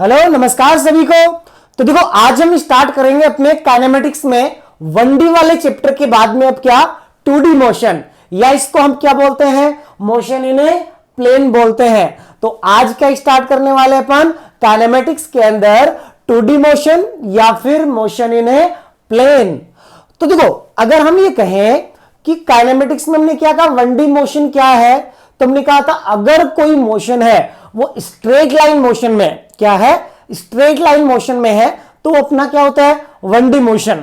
Hello नमस्कार सभी को। तो देखो आज हम स्टार्ट करेंगे अपने काइनेमेटिक्स में 1D वाले चैप्टर के बाद में अब क्या 2D मोशन, या इसको हम क्या बोलते हैं, मोशन इन ए प्लेन बोलते हैं। तो आज क्या स्टार्ट करने वाले अपन काइनेमेटिक्स के अंदर 2D मोशन या फिर मोशन इन ए प्लेन। तो देखो अगर हम ये कहें कि काइनेमेटिक्स में हमने क्या कहा 1D मोशन क्या है, तो हमने कहा था अगर कोई मोशन है वो स्ट्रेट लाइन मोशन में क्या है, स्ट्रेट लाइन मोशन में है तो अपना क्या होता है 1D मोशन।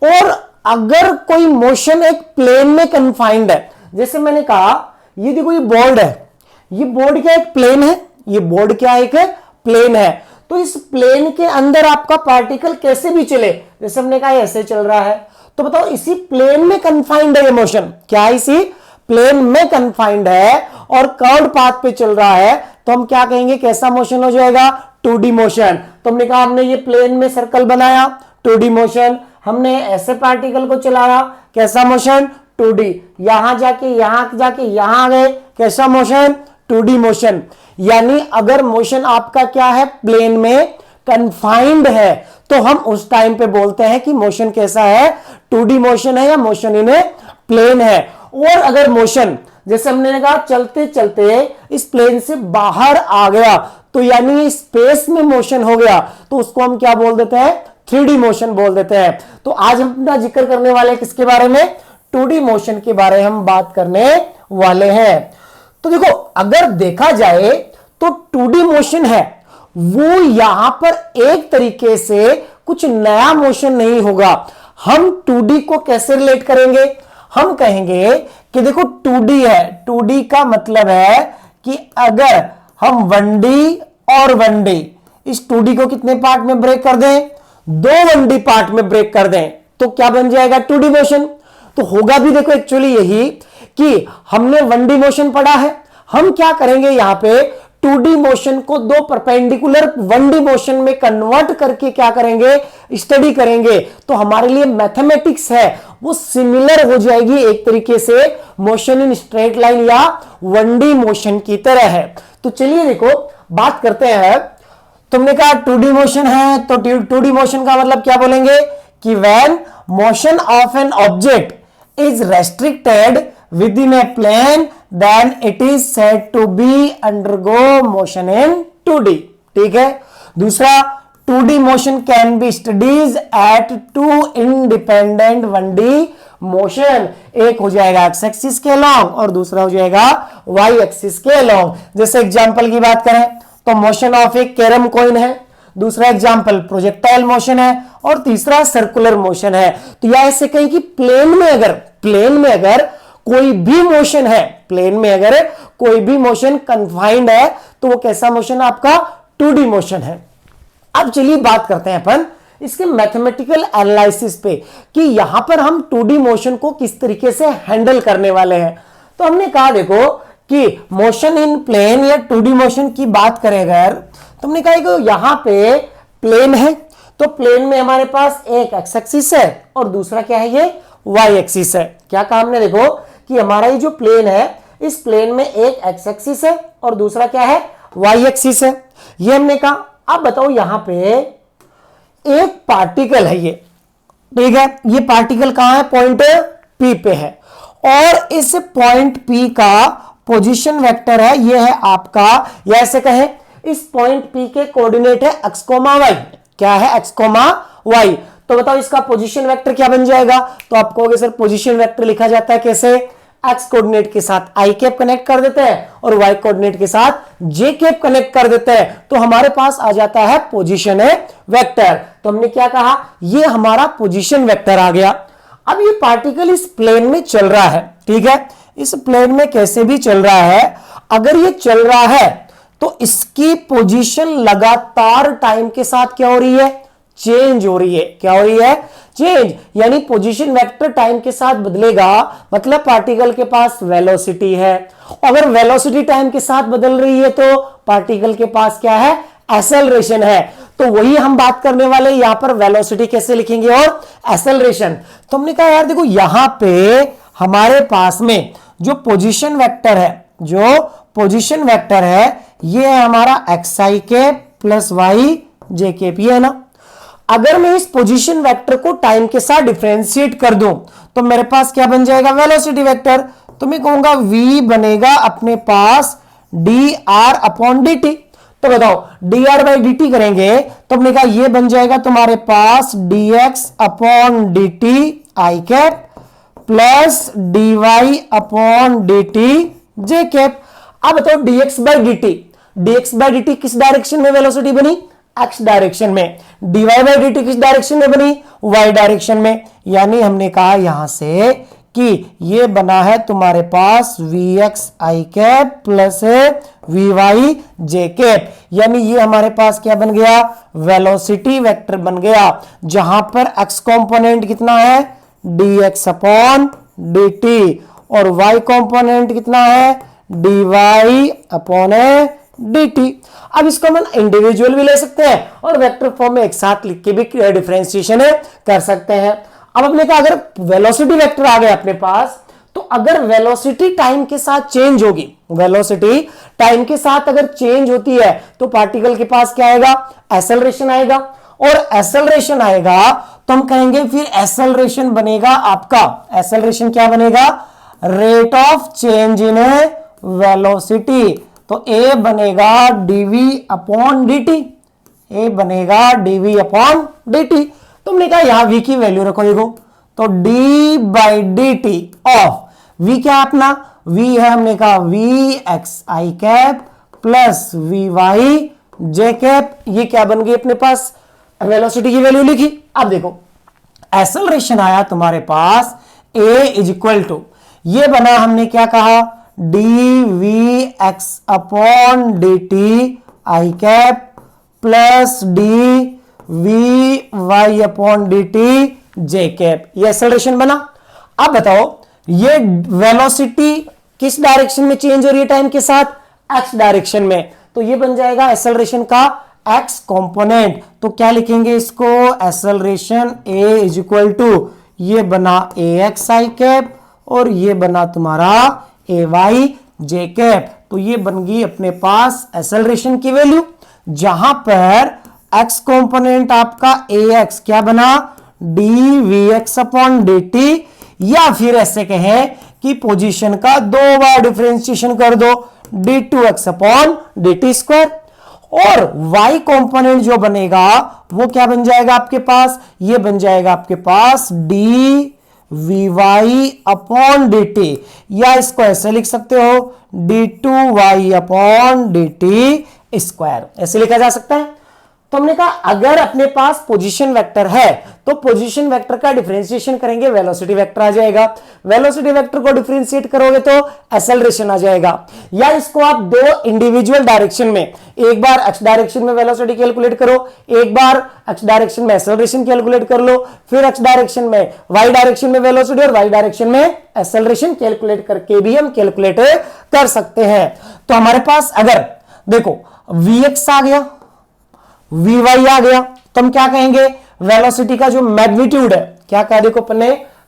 और अगर कोई मोशन एक प्लेन में कन्फाइंड है, जैसे मैंने कहा ये देखो ये बोर्ड है, ये बोर्ड क्या एक प्लेन है, ये बोर्ड क्या एक है प्लेन है। तो इस प्लेन के अंदर आपका पार्टिकल कैसे भी चले, जैसे हमने कहा ऐसे चल रहा है, तो बताओ इसी प्लेन में कन्फाइंड है ये मोशन, क्या इसी प्लेन में कन्फाइंड है और कर्व्ड पाथ पे चल रहा है, तो हम क्या कहेंगे कैसा मोशन हो जाएगा 2D मोशन। तो हमने कहा हमने ये प्लेन में सर्कल बनाया 2D मोशन, हमने ऐसे पार्टिकल को चलाया कैसा मोशन 2D, यहां जाके यहां आ गए कैसा मोशन 2D मोशन। यानी अगर मोशन आपका क्या है प्लेन में कन्फाइंड है तो हम उस टाइम पे बोलते हैं कि मोशन कैसा है 2D मोशन है या मोशन इन ए प्लेन है। और अगर मोशन जैसे हमने कहा चलते चलते इस प्लेन से बाहर आ गया तो यानी स्पेस में मोशन हो गया, तो उसको हम क्या बोल देते हैं 3D मोशन बोल देते हैं। तो आज हम अपना जिक्र करने वाले हैं किसके बारे में 2D मोशन के बारे में हम बात करने वाले हैं। तो देखो अगर देखा जाए तो 2D मोशन है वो यहां पर एक तरीके से कुछ नया मोशन नहीं होगा। हम 2D को कैसे रिलेट करेंगे, हम कहेंगे कि देखो 2D है, 2D का मतलब है कि अगर हम 1D और 1D इस 2D को कितने पार्ट में ब्रेक कर दें, 2 1D पार्ट में ब्रेक कर दें तो क्या बन जाएगा 2D मोशन। तो होगा भी देखो एक्चुअली यही कि हमने 1D मोशन पढ़ा है, हम क्या करेंगे यहां पे 2D मोशन को 2 परपेंडिकुलर 1D मोशन में कन्वर्ट करके क्या करेंगे स्टडी करेंगे, तो हमारे लिए मैथमेटिक्स है वो सिमिलर हो जाएगी एक तरीके से मोशन इन स्ट्रेट लाइन या 1D मोशन की तरह है। तो चलिए देखो बात करते हैं। तुमने कहा 2D मोशन है तो 2D मोशन का मतलब क्या बोलेंगे कि when motion of an object is restricted within a plane then it is said to be undergo motion in 2D। ठीक है। दूसरा 2D motion can be studied at 2 independent 1D motion, एक हो जाएगा x एक्सिस के along और दूसरा हो जाएगा y एक्सिस के अलॉन्ग। जैसे एग्जांपल की बात करें तो मोशन ऑफ एक कैरम कॉइन है, दूसरा एग्जांपल प्रोजेक्टाइल मोशन है और तीसरा सर्कुलर मोशन है। तो या ऐसे कहीं कि प्लेन में अगर कोई भी मोशन है, प्लेन में अगर कोई भी मोशन कन्फाइंड है तो वो कैसा मोशन आपका 2D मोशन है। अब चलिए बात करते हैं अपन इसके मैथमेटिकल एनालिसिस पे कि यहां पर हम 2D मोशन को किस तरीके से हैंडल करने वाले हैं। तो हमने कहा देखो कि मोशन इन प्लेन या 2D मोशन की बात करें अगर, तो हमने कहा कि यहां पे प्लेन है तो प्लेन में हमारे पास एक एक्स एक्सिस है और दूसरा क्या है ये वाई एक्सिस है। क्या कहा हमने देखो कि हमारा ये जो प्लेन है इस प्लेन में एक एक्स एक्सिस है और दूसरा क्या है वाई एक्सिस है, ये हमने कहा। अब बताओ यहां पे एक पार्टिकल है ये, ठीक है, ये पार्टिकल कहां है पॉइंट P पे है और इस पॉइंट P का पोजीशन वेक्टर है ये है आपका, या ऐसे कहें इस पॉइंट P के कोऑर्डिनेट है x, y। क्या है x, y। तो बताओ इसका पोजीशन वेक्टर क्या बन जाएगा, तो आप कहोगे सर पोजीशन वेक्टर लिखा जाता है कैसे, x कोऑर्डिनेट के साथ i कैप कनेक्ट कर देते हैं और y कोऑर्डिनेट के साथ j कैप कनेक्ट कर देते हैं, तो हमारे पास आ जाता है पोजीशन वेक्टर। तो हमने क्या कहा ये हमारा पोजीशन वेक्टर आ गया। अब ये पार्टिकल इस प्लेन में चल रहा है, ठीक है, इस प्लेन में कैसे भी चल रहा है, अगर ये चल रहा है तो इसकी पोजीशन लगातार टाइम के साथ क्या हो रही है चेंज हो रही है। क्या हो रही है चेंज, यानी पोजीशन वेक्टर टाइम के साथ बदलेगा, मतलब पार्टिकल के पास वेलोसिटी है। अगर वेलोसिटी टाइम के साथ बदल रही है तो पार्टिकल के पास क्या है एक्सेलरेशन है। तो वही हम बात करने वाले यहां पर वेलोसिटी कैसे लिखेंगे और एक्सेलरेशन। तो हमने कहा यार देखो यहां पे हमारे पास में जो पोजीशन वेक्टर है ये है हमारा एक्स आई cap plus Y j cap, ये है ना। अगर मैं इस पोजीशन वेक्टर को टाइम के साथ डिफरेंशिएट कर दूं तो मेरे पास क्या बन जाएगा, वेलोसिटी वेक्टर। तो मैं कहूंगा v बनेगा अपने पास dr अपॉन dt। तो बताओ dr बाई dt करेंगे तो हमने कहा ये बन जाएगा तुम्हारे पास dx upon dt I cap plus dy upon dt J cap. अब बताओ dx बाई dt किस डायरेक्शन में वेलोसिटी बनी, x डायरेक्शन में। dy बाई dt किस डायरेक्शन में बनी, y डायरेक्शन में। यानी हमने कहा यहां से कि ये बना है तुम्हारे पास vx i cap plus vy j cap. यानी ये हमारे पास क्या बन गया, वेलोसिटी वेक्टर बन गया, जहां पर x कंपोनेंट कितना है dx अपॉन dt और y कंपोनेंट कितना है dy अपॉन dt। अब इसको हम इंडिविजुअल भी ले सकते हैं और वेक्टर फॉर्म में एक साथ लिख के भी डिफरेंशिएशन कर सकते हैं। अब हमने कहा अगर वेलोसिटी वेक्टर आ गया अपने पास, तो अगर वेलोसिटी टाइम के साथ चेंज होगी, वेलोसिटी टाइम के साथ अगर चेंज होती है तो पार्टिकल के पास क्या आएगा, एक्सेलरेशन आएगा। और एक्सेलरेशन आएगा तो हम कहेंगे फिर एक्सेलरेशन बनेगा आपका, एक्सेलरेशन क्या बनेगा, rate of change in velocity. तो ए बनेगा dv अपॉन dt, ए बनेगा dv अपॉन dt। तुमने कहा यहां v की वैल्यू रखो, देखो तो d by d T of v क्या अपना, v है हमने कहा vx i cap plus vy j cap. ये क्या बन गई अपने पास, वेलोसिटी की वैल्यू लिखी। अब देखो एक्सेलरेशन आया तुम्हारे पास a इज इक्वल टू, ये बना हमने क्या कहा dvx upon dt i cap plus dvy upon dt j cap. ये एक्सेलरेशन बना। अब बताओ ये वेलोसिटी किस डायरेक्शन में चेंज हो रही है टाइम के साथ, x डायरेक्शन में। तो ये बन जाएगा एक्सेलरेशन का x कंपोनेंट। तो क्या लिखेंगे इसको, acceleration a is equal to, ये बना ax i कैप और ये बना तुम्हारा ay j कैप। तो ये बन गई अपने पास एक्सेलरेशन की वैल्यू, जहां पर x कंपोनेंट आपका ax क्या बना dvx अपॉन dt, या फिर ऐसे कहें कि पोजीशन का दो बार डिफरेंशिएशन कर दो d2x अपॉन dt स्क्वायर। और y कंपोनेंट जो बनेगा वो क्या बन जाएगा आपके पास, ये बन जाएगा आपके पास dvy अपॉन dt, या इसको ऐसे लिख सकते हो d2y अपॉन dt स्क्वायर, ऐसे लिखा जा सकता है। तो हमने कहा अगर अपने पास पोजीशन वेक्टर है तो पोजीशन वेक्टर का डिफरेंशिएशन करेंगे, वेलोसिटी वेक्टर आ जाएगा। वेलोसिटी वेक्टर को डिफरेंशिएट करोगे तो एक्सेलरेशन आ जाएगा। या इसको आप दो इंडिविजुअल डायरेक्शन में, एक बार x डायरेक्शन में वेलोसिटी कैलकुलेट करो, एक बार x डायरेक्शन में एक्सेलरेशन कैलकुलेट कर लो, फिर x डायरेक्शन में y डायरेक्शन में वेलोसिटी और y डायरेक्शन में एक्सेलरेशन कैलकुलेट करके भी हम कैलकुलेट कर सकते हैं। तो हमारे पास अगर देखो vx आ गया, vy आ गया, तो हम क्या कहेंगे, वेलोसिटी का जो मैग्नीट्यूड है, क्या कहा देखो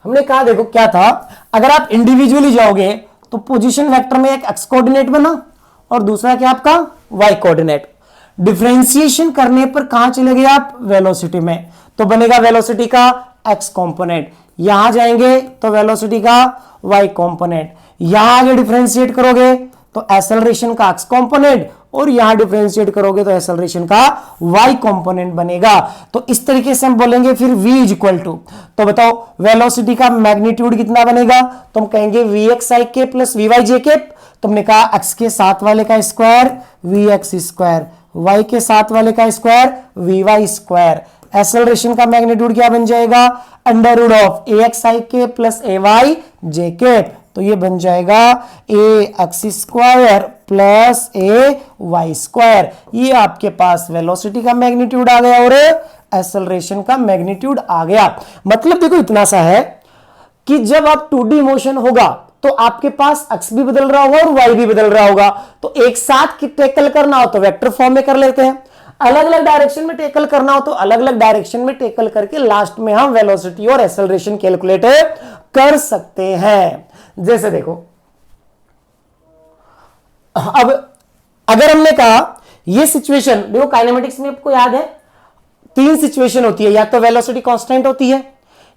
हमने कहा देखो क्या था, अगर आप इंडिविजुअली जाओगे तो पोजीशन वेक्टर में एक x कोऑर्डिनेट बना और दूसरा क्या आपका y कोऑर्डिनेट। डिफरेंशिएशन करने पर कहां चले गए आप, वेलोसिटी में, तो बनेगा वेलोसिटी का x कंपोनेंट। यहां जाएंगे तो वेलोसिटी का y कंपोनेंट, यहां आगे डिफरेंशिएट करोगे तो एक्सेलरेशन का x कंपोनेंट, और यहां डिफरेंशिएट करोगे तो एक्सेलरेशन का y कंपोनेंट बनेगा। तो इस तरीके से हम बोलेंगे फिर v इज इक्वल टू, तो बताओ वेलोसिटी का मैग्नीट्यूड कितना बनेगा, तो हम कहेंगे vx i के प्लस vy j के। तुमने कहा x के साथ वाले का स्क्वायर vx स्क्वायर, y के साथ वाले का स्क्वायर vy स्क्वायर। एक्सेलरेशन का मैग्नीट्यूड क्या बन जाएगा, under root of ax i के प्लस ay j के। तो ये बन जाएगा ax square plus ay square. ये आपके पास वेलोसिटी का मैग्नीट्यूड आ गया और एक्सेलरेशन का मैग्नीट्यूड आ गया। मतलब देखो इतना सा है कि जब आप 2D मोशन होगा तो आपके पास x भी बदल रहा होगा और y भी बदल रहा होगा, तो एक साथ टैकल करना हो तो वेक्टर फॉर्म में कर लेते हैं, अलग अलग डायरेक्शन में टैकल करना हो तो अलग अलग डायरेक्शन में टैकल करके लास्ट में हम वेलोसिटी और एक्सेलरेशन कैलकुलेट कर सकते हैं। जैसे देखो अब अगर हमने कहा ये सिचुएशन देखो काइनेमेटिक्स में आपको याद है 3 सिचुएशन होती है, या तो वेलोसिटी कांस्टेंट होती है,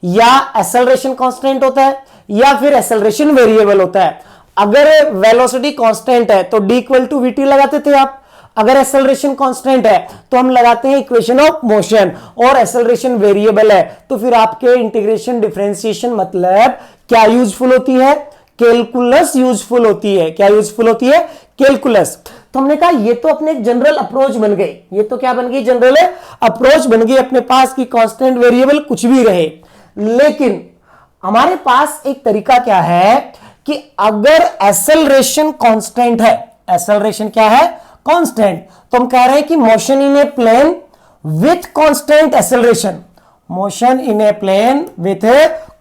या एक्सेलरेशन कांस्टेंट होता है, या फिर एक्सेलरेशन वेरिएबल होता है। अगर वेलोसिटी कांस्टेंट है तो d इक्वल टू वीटी लगाते थे आप, अगर एक्सेलरेशन कांस्टेंट है तो हम लगाते हैं इक्वेशन ऑफ मोशन, और एक्सेलरेशन वेरिएबल है तो फिर आपके इंटीग्रेशन डिफरेंशिएशन मतलब क्या यूजफुल होती है, कैलकुलस यूजफुल होती है। क्या यूजफुल होती है? कैलकुलस। तो हमने कहा ये तो अपने जनरल अप्रोच बन गई, ये तो क्या बन गई? जनरल अप्रोच बन गई अपने पास की कांस्टेंट वेरिएबल कुछ भी रहे। लेकिन हमारे पास एक तरीका क्या है कि अगर एक्सेलरेशन कांस्टेंट है, एक्सेलरेशन क्या है? कांस्टेंट, तो हम कह रहे हैं कि motion in a plane with constant acceleration, motion in a plane with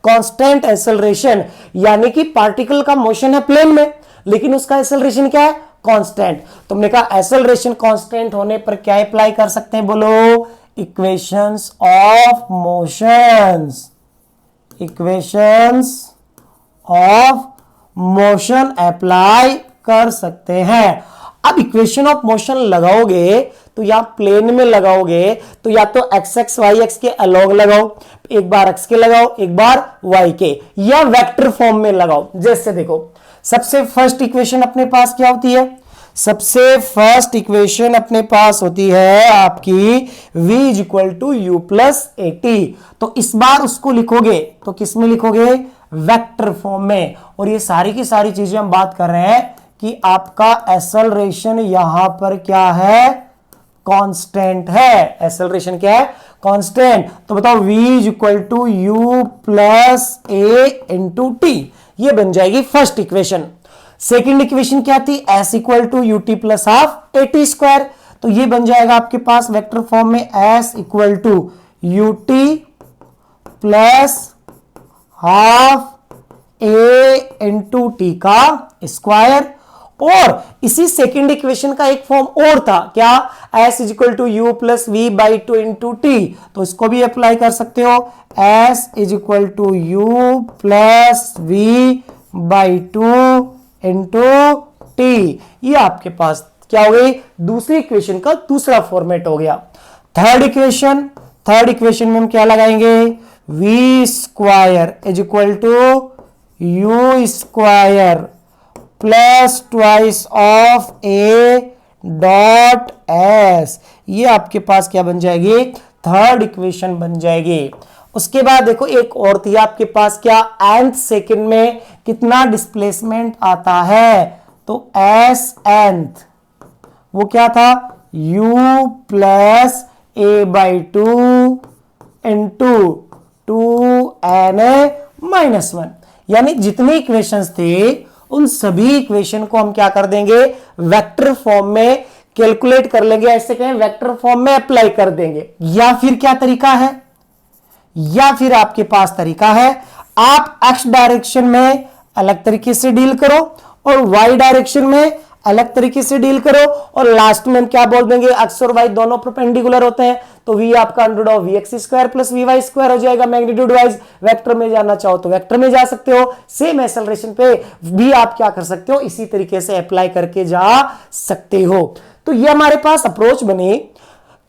constant acceleration, यानी कि पार्टिकल का मोशन है प्लेन में लेकिन उसका एक्सेलरेशन क्या है? कांस्टेंट। तो हमने कहा एक्सेलरेशन कांस्टेंट होने पर क्या अप्लाई कर सकते हैं? बोलो, equations of motions, equations of motion apply कर सकते हैं। अब इक्वेशन ऑफ मोशन लगाओगे तो या प्लेन में लगाओगे तो या तो एक्स एक्स वाई एक्स के अलोंग लगाओ, एक बार एक्स के लगाओ एक बार वाई के, या वेक्टर फॉर्म में लगाओ। जैसे देखो सबसे फर्स्ट इक्वेशन अपने पास क्या होती है? सबसे फर्स्ट इक्वेशन अपने पास होती है आपकी v is equal to u plus a t. तो इस बार उसको लिखोगे तो किस में लिखोगे? वेक्टर फॉर्म में। और ये सारी की सारी चीजें हम बात कर रहे हैं कि आपका एक्सेलरेशन यहां पर क्या है? कांस्टेंट है। एक्सेलरेशन क्या है? कांस्टेंट। तो बताओ v is equal to u plus a into t, ये बन जाएगी फर्स्ट इक्वेशन। सेकेंड इक्वेशन क्या थी? s equal to u T plus half a t square, तो ये बन जाएगा आपके पास वेक्टर फॉर्म में s equal to u T plus half A into T का स्क्वायर। और इसी सेकेंड इक्वेशन का एक फॉर्म और था, क्या? s is equal to u plus v by two into t, तो इसको भी अप्लाई कर सकते हो। s is equal to u plus v by two into t, ये आपके पास क्या हो गई? दूसरी इक्वेशन का दूसरा फॉर्मेट हो गया। थर्ड इक्वेशन, थर्ड इक्वेशन में हम क्या लगाएंगे? v square is equal to u square plus twice of a dot s, ये आपके पास क्या बन जाएगी? थर्ड इक्वेशन बन जाएगी। उसके बाद देखो एक और थी आपके पास, क्या? nth सेकंड में कितना डिस्प्लेसमेंट आता है? तो s nth, वो क्या था? u plus a by two into two n minus one, यानी जितनी इक्वेशंस थे उन सभी इक्वेशन को हम क्या कर देंगे? वेक्टर फॉर्म में कैलकुलेट कर लेंगे, ऐसे कहें वेक्टर फॉर्म में अप्लाई कर देंगे। या फिर क्या तरीका है? या फिर आपके पास तरीका है आप x डायरेक्शन में अलग तरीके से डील करो और y डायरेक्शन में अलग तरीके से डील करो, और लास्ट में हम क्या बोल देंगे? x और y दोनों परपेंडिकुलर होते हैं तो v आपका under of v x square plus v y square हो जाएगा मैग्नीट्यूड वाइज। वेक्टर में जाना चाहो तो वेक्टर में जा सकते हो। सेम एक्सेलरेशन पे भी आप क्या कर सकते हो? इसी तरीके से अप्लाई करके जा सकते हो। तो ये हमारे पास अप्रोच बनी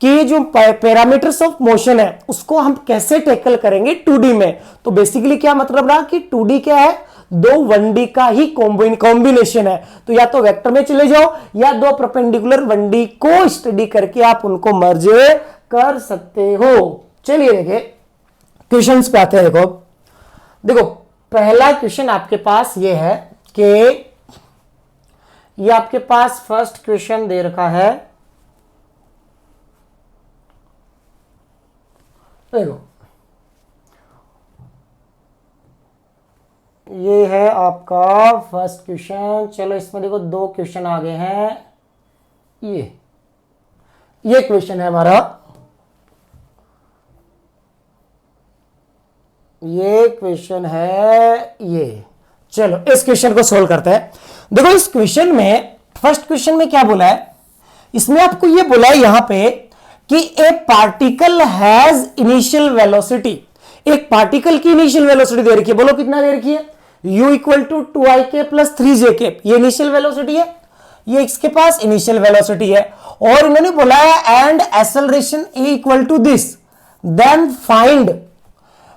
कि जो पैरामीटर्स ऑफ मोशन है उसको हम कैसे टैकल करेंगे 2D में। तो बेसिकली क्या मतलब रहा कि 2D क्या है? दो 1D का ही कॉम्बिनेशन है। तो या तो वेक्टर में चले जाओ या दो परपेंडिकुलर 1D को स्टडी करके आप उनको मर्ज कर सकते हो। चलिए देखिए क्वेश्चंस पे आते हैं। देखो पहला क्वेश्चन आपके पास ये है कि ये आपके पास फर्स्ट क्वेश्चन दे रखा है। देखो ये है आपका फर्स्ट क्वेश्चन। चलो इसमें देखो दो क्वेश्चन आ गए हैं। ये क्वेश्चन है हमारा, ये क्वेश्चन है ये। चलो इस क्वेश्चन को सोल्व करते हैं। देखो इस क्वेश्चन में फर्स्ट क्वेश्चन में क्या बोला है? इसमें आपको ये बोला है यहां पे कि a particle has initial velocity. एक पार्टिकल की इनिशियल वेलोसिटी दे रखी है। बोलो कितना दे रखी है? u equal to 2ik plus 3jk, ये इनिशियल वेलोसिटी है। ये इसके पास इनिशियल वेलोसिटी है और इन्होंने बोला है and acceleration a equal to this, then find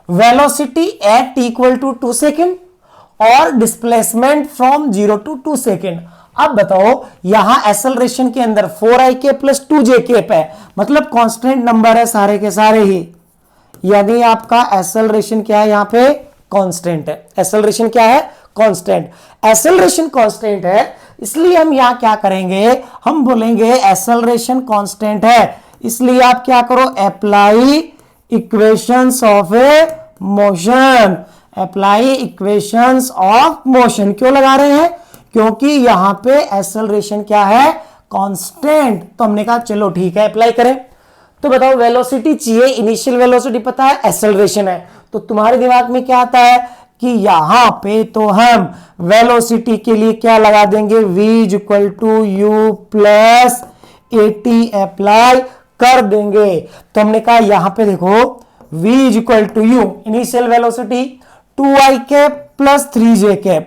velocity at t equal to 2 second और डिस्प्लेसमेंट फ्रॉम 0 टू 2 सेकेंड। अब बताओ यहां एक्सेलरेशन के अंदर 4i के प्लस 2j केप है, मतलब कांस्टेंट नंबर है सारे के सारे ही, यानी आपका एक्सेलरेशन क्या है, यहां पे कांस्टेंट है। एक्सेलरेशन क्या है, कांस्टेंट। एक्सेलरेशन कांस्टेंट है, इसलिए हम यहां क्या करेंगे, हम बोलेंगे एक्सेलरेशन कांस्टेंट है, इसलिए आप क्या करो, apply equations of A motion. Apply equations of motion क्यों लगा रहे हैं, क्योंकि यहां पे एक्सेलरेशन क्या है, कांस्टेंट। तो हमने कहा चलो ठीक है अप्लाई करें। तो बताओ वेलोसिटी चाहिए, इनिशियल वेलोसिटी पता है, एक्सेलरेशन है, तो तुम्हारे दिमाग में क्या आता है कि यहां पे तो हम वेलोसिटी के लिए क्या लगा देंगे, v is equal to u plus a t apply कर देंगे। तो हमने कहा यहां पे देखो v is equal to u, initial velocity 2i cap plus 3j cap,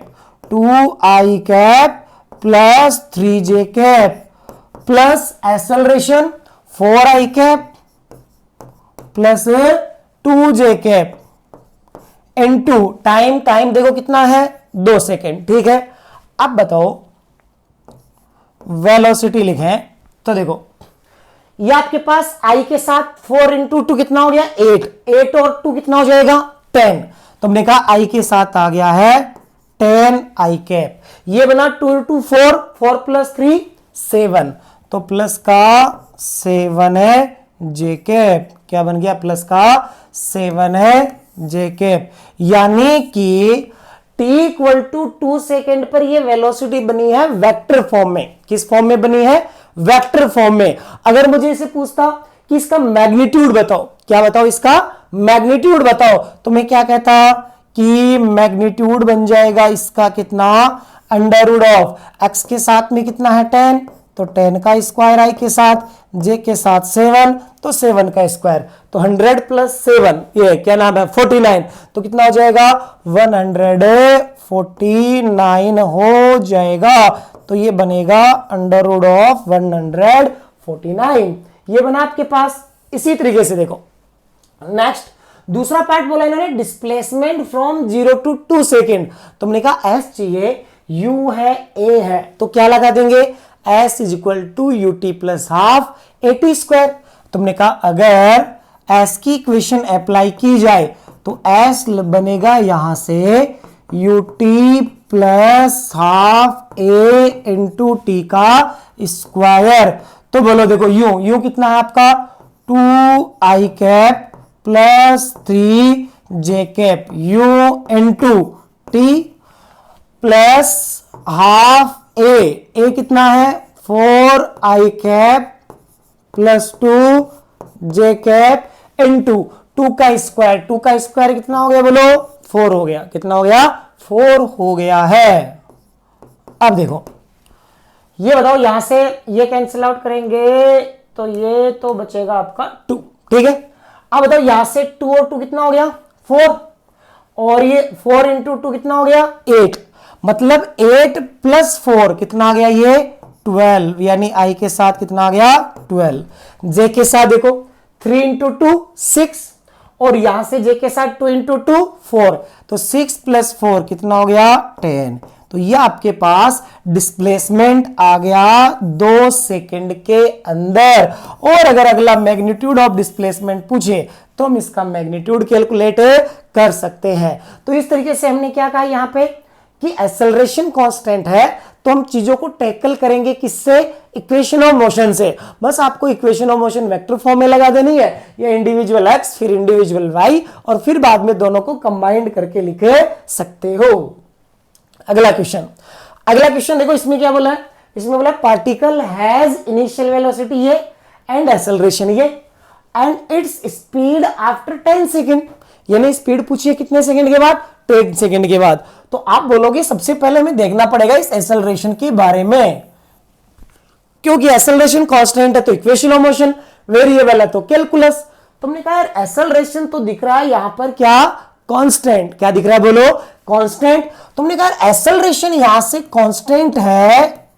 2i cap plus 3j cap plus acceleration 4i cap plus 2j cap into time, time देखो कितना है 2 सेकेंड, ठीक है। अब बताओ वेलोसिटी लिखें, तो देखो ये आपके पास i के साथ 4 इंटू 2 कितना हो गया 8, 8 और 2 कितना हो जाएगा 10। तो हमने कहा i के साथ आ गया है 10i कैप, ये बना 2 इंटू 4, 4 प्लस 3 7, तो प्लस का 7 है j कैप, क्या बन गया प्लस का 7 है j कैप, यानी कि t इक्वल टू 2 सेकेंड पर ये वेलोसिटी बनी है वेक्टर फॉर्म में। किस फॉर्म में बनी है, वेक्टर फॉर्म में। अगर मुझे इसे पूछता कि इसका मैग्नीट्यूड बताओ, क्या बताओ इसका मैग्नीट्यूड बताओ, तो मैं क्या कहता कि मैग्नीट्यूड बन जाएगा इसका कितना, अंडर रूट ऑफ x के साथ में कितना है 10, तो 10 का स्क्वायर i के साथ, j के साथ 7, तो 7 का स्क्वायर, तो 100 प्लस 7 ये क्या नाम है 49, तो कितना हो जाएगा 149 हो जाएगा। तो ये बनेगा अंडर रूट ऑफ 149, ये बना आपके पास। इसी तरीके से देखो नेक्स्ट दूसरा पार्ट बोला इन्होंने डिस्प्लेसमेंट फ्रॉम 0 टू 2 सेकेंड, तो हमने कहा s चाहिए, u है a है, तो क्या लगा देंगे s is equal to u T plus half a t square. तुमने कहा अगर s की इक्वेशन अप्लाई की जाए तो s बनेगा यहां से यू टी प्लस हाफ ए इंटू टी का स्क्वायर। तो बोलो देखो u कितना है आपका 2i cap plus 3j cap, u into T plus half A कितना है 4i cap plus 2j cap into 2 का स्क्वायर, 2 का स्क्वायर कितना हो गया बोलो 4 हो गया, कितना हो गया 4 हो गया है। अब देखो ये बताओ यहां से ये कैंसिल आउट करेंगे तो ये तो बचेगा आपका 2, ठीक है। अब बताओ यहां से 2 और 2 कितना हो गया 4, और ये 4 इंटू 2 कितना हो गया 8, मतलब 8 प्लस 4 कितना आ गया ये 12, यानी i के साथ कितना आ गया 12, j के साथ देखो 3 इंटू 2 6, और यहां से j के साथ 2 इंटू 2 4, तो 6 प्लस 4 कितना हो गया 10। तो ये आपके पास डिस्प्लेसमेंट आ गया 2 सेकंड के अंदर। और अगर अगला मैग्नीट्यूड ऑफ डिस्प्लेसमेंट पूछे तो हम इसका मैग्नीट्यूड कैलकुलेट कर सकते हैं। तो इस तरीके से हमने क्या कहा यहाँ पे कि एक्सेलरेशन कांस्टेंट है, तो हम चीजों को टैकल करेंगे किससे, इक्वेशन ऑफ मोशन से। बस आपको equation of motion vector form में लगा देनी है, या इंडिविजुअल एक्स फिर इंडिविजुअल वाई, और फिर बाद में दोनों को कंबाइंड करके लिख सकते हो। अगला क्वेश्चन देखो, इसमें क्या बोला है, इसमें बोला पार्टिकल हैज इनिशियल वेलोसिटी ये एंड एक्सेलरेशन ये and its speed after 10 second, यानी स्पीड पूछिए कितने सेकंड के बाद 10 सेकंड के बाद। तो आप बोलोगे सबसे पहले हमें देखना पड़ेगा इस एक्सेलरेशन के बारे में, क्योंकि एक्सेलरेशन कांस्टेंट है तो इक्वेशन ऑफ मोशन, वेरिएबल है तो कैलकुलस। तुमने कहा यार एक्सेलरेशन तो दिख रहा है यहां पर क्या कांस्टेंट, क्या दिख रहा है बोलो कांस्टेंट। तुमने कहा एक्सेलरेशन यहां से कांस्टेंट है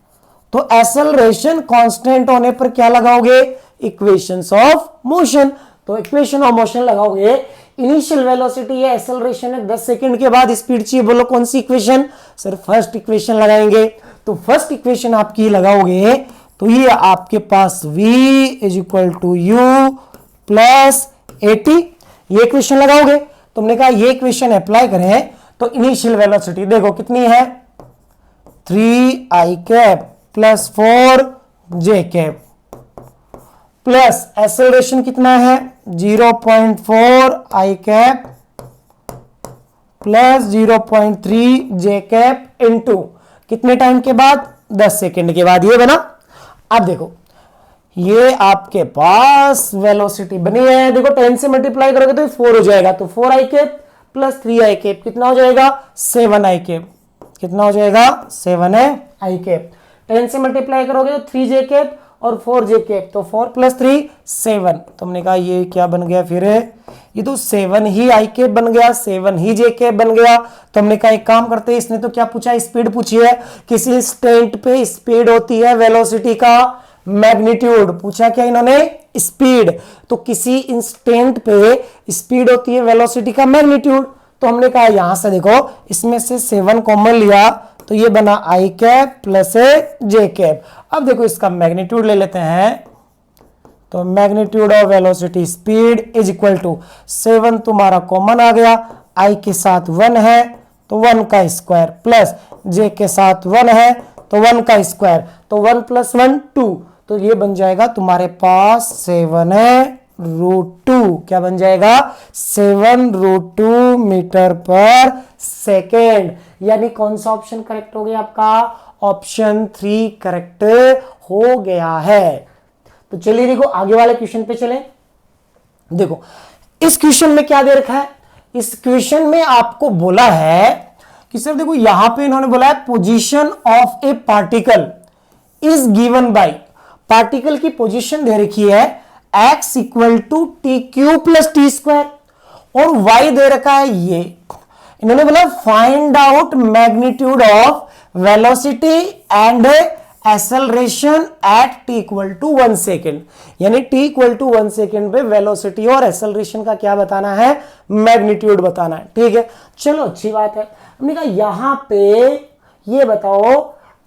तो एक्सेलरेशन कांस्टेंट होने पर क्या लगाओगे, इक्वेशंस ऑफ मोशन। तो इक्वेशन ऑफ मोशन लगाओगे, इनिशियल वेलोसिटी है, एक्सेलरेशन है, 10 सेकंड के बाद स्पीड चाहिए, बोलो कौन सी इक्वेशन, सर फर्स्ट इक्वेशन लगाएंगे। तो फर्स्ट इक्वेशन आपकी लगाओगे तो ये आपके पास v is equal to u plus a t, ये इक्वेशन लगाओगे। तुमने कहा ये इक्वेशन अप्लाई करें तो इनिशियल वेलोसिटी देखो कितनी है, 3i cap plus 4j cap plus acceleration कितना है 0.4i cap plus 0.3j cap into कितने टाइम के बाद, 10 सेकंड के बाद, ये बना। अब देखो ये आपके पास वेलोसिटी बनी है, देखो 10 से मल्टीप्लाई करोगे तो 4 हो जाएगा, तो 4i cap plus 3i cap कितना हो जाएगा, 7i कैप, कितना हो जाएगा 7i कैप। 10 से मल्टीप्लाई करोगे तो 3j कैप और 4j कैप, तो 4 प्लस 3 7। तुमने कहा ये क्या बन गया फिर, ये तो 7 ही i कैप बन गया, 7 ही j कैप बन गया। तो हमने कहा एक काम करते हैं, इसने तो क्या पूछा, स्पीड पूछी है, किसी इंस्टेंट पे स्पीड होती है वेलोसिटी का मैग्नीट्यूड, पूछा क्या इन्होंने, स्पीड। तो किसी इंस्टेंट पे स्पीड होती है वेलोसिटी का मैग्नीट्यूड। तो हमने कहा यहां से देखो इसमें से 7 कॉमन लिया तो ये बना i cap plus j cap. अब देखो इसका मैग्नीट्यूड ले लेते हैं, तो magnitude of velocity speed is equal to 7 तुम्हारा कॉमन आ गया, i के साथ 1 है तो 1 का स्क्वायर प्लस j के साथ 1 है तो 1 का स्क्वायर, तो 1 प्लस 1 2, तो ये बन जाएगा तुम्हारे पास 7 है √2, क्या बन जाएगा 7 √2 मीटर पर सेकेंड। यानी कौन सा ऑप्शन करेक्ट हो गया आपका, ऑप्शन 3 करेक्ट हो गया है। तो चलिए देखो आगे वाले क्वेश्चन पे चलें। देखो इस क्वेश्चन में क्या दे रखा है, इस क्वेश्चन में आपको बोला है कि सर देखो यहां पे इन्होंने बोला है position of a particle is given by, particle की पोजीशन दे रखी है x equal to t cube plus t square और y दे रखा है ये। इन्होंने बोला find out magnitude of velocity and acceleration at t equal to 1 second, यानी t इक्वल टू 1 सेकेंड पे वेलोसिटी और एक्सेलरेशन का क्या बताना है, मैग्नीट्यूड बताना है। ठीक है चलो अच्छी बात है। हमने कहा यहां पे ये बताओ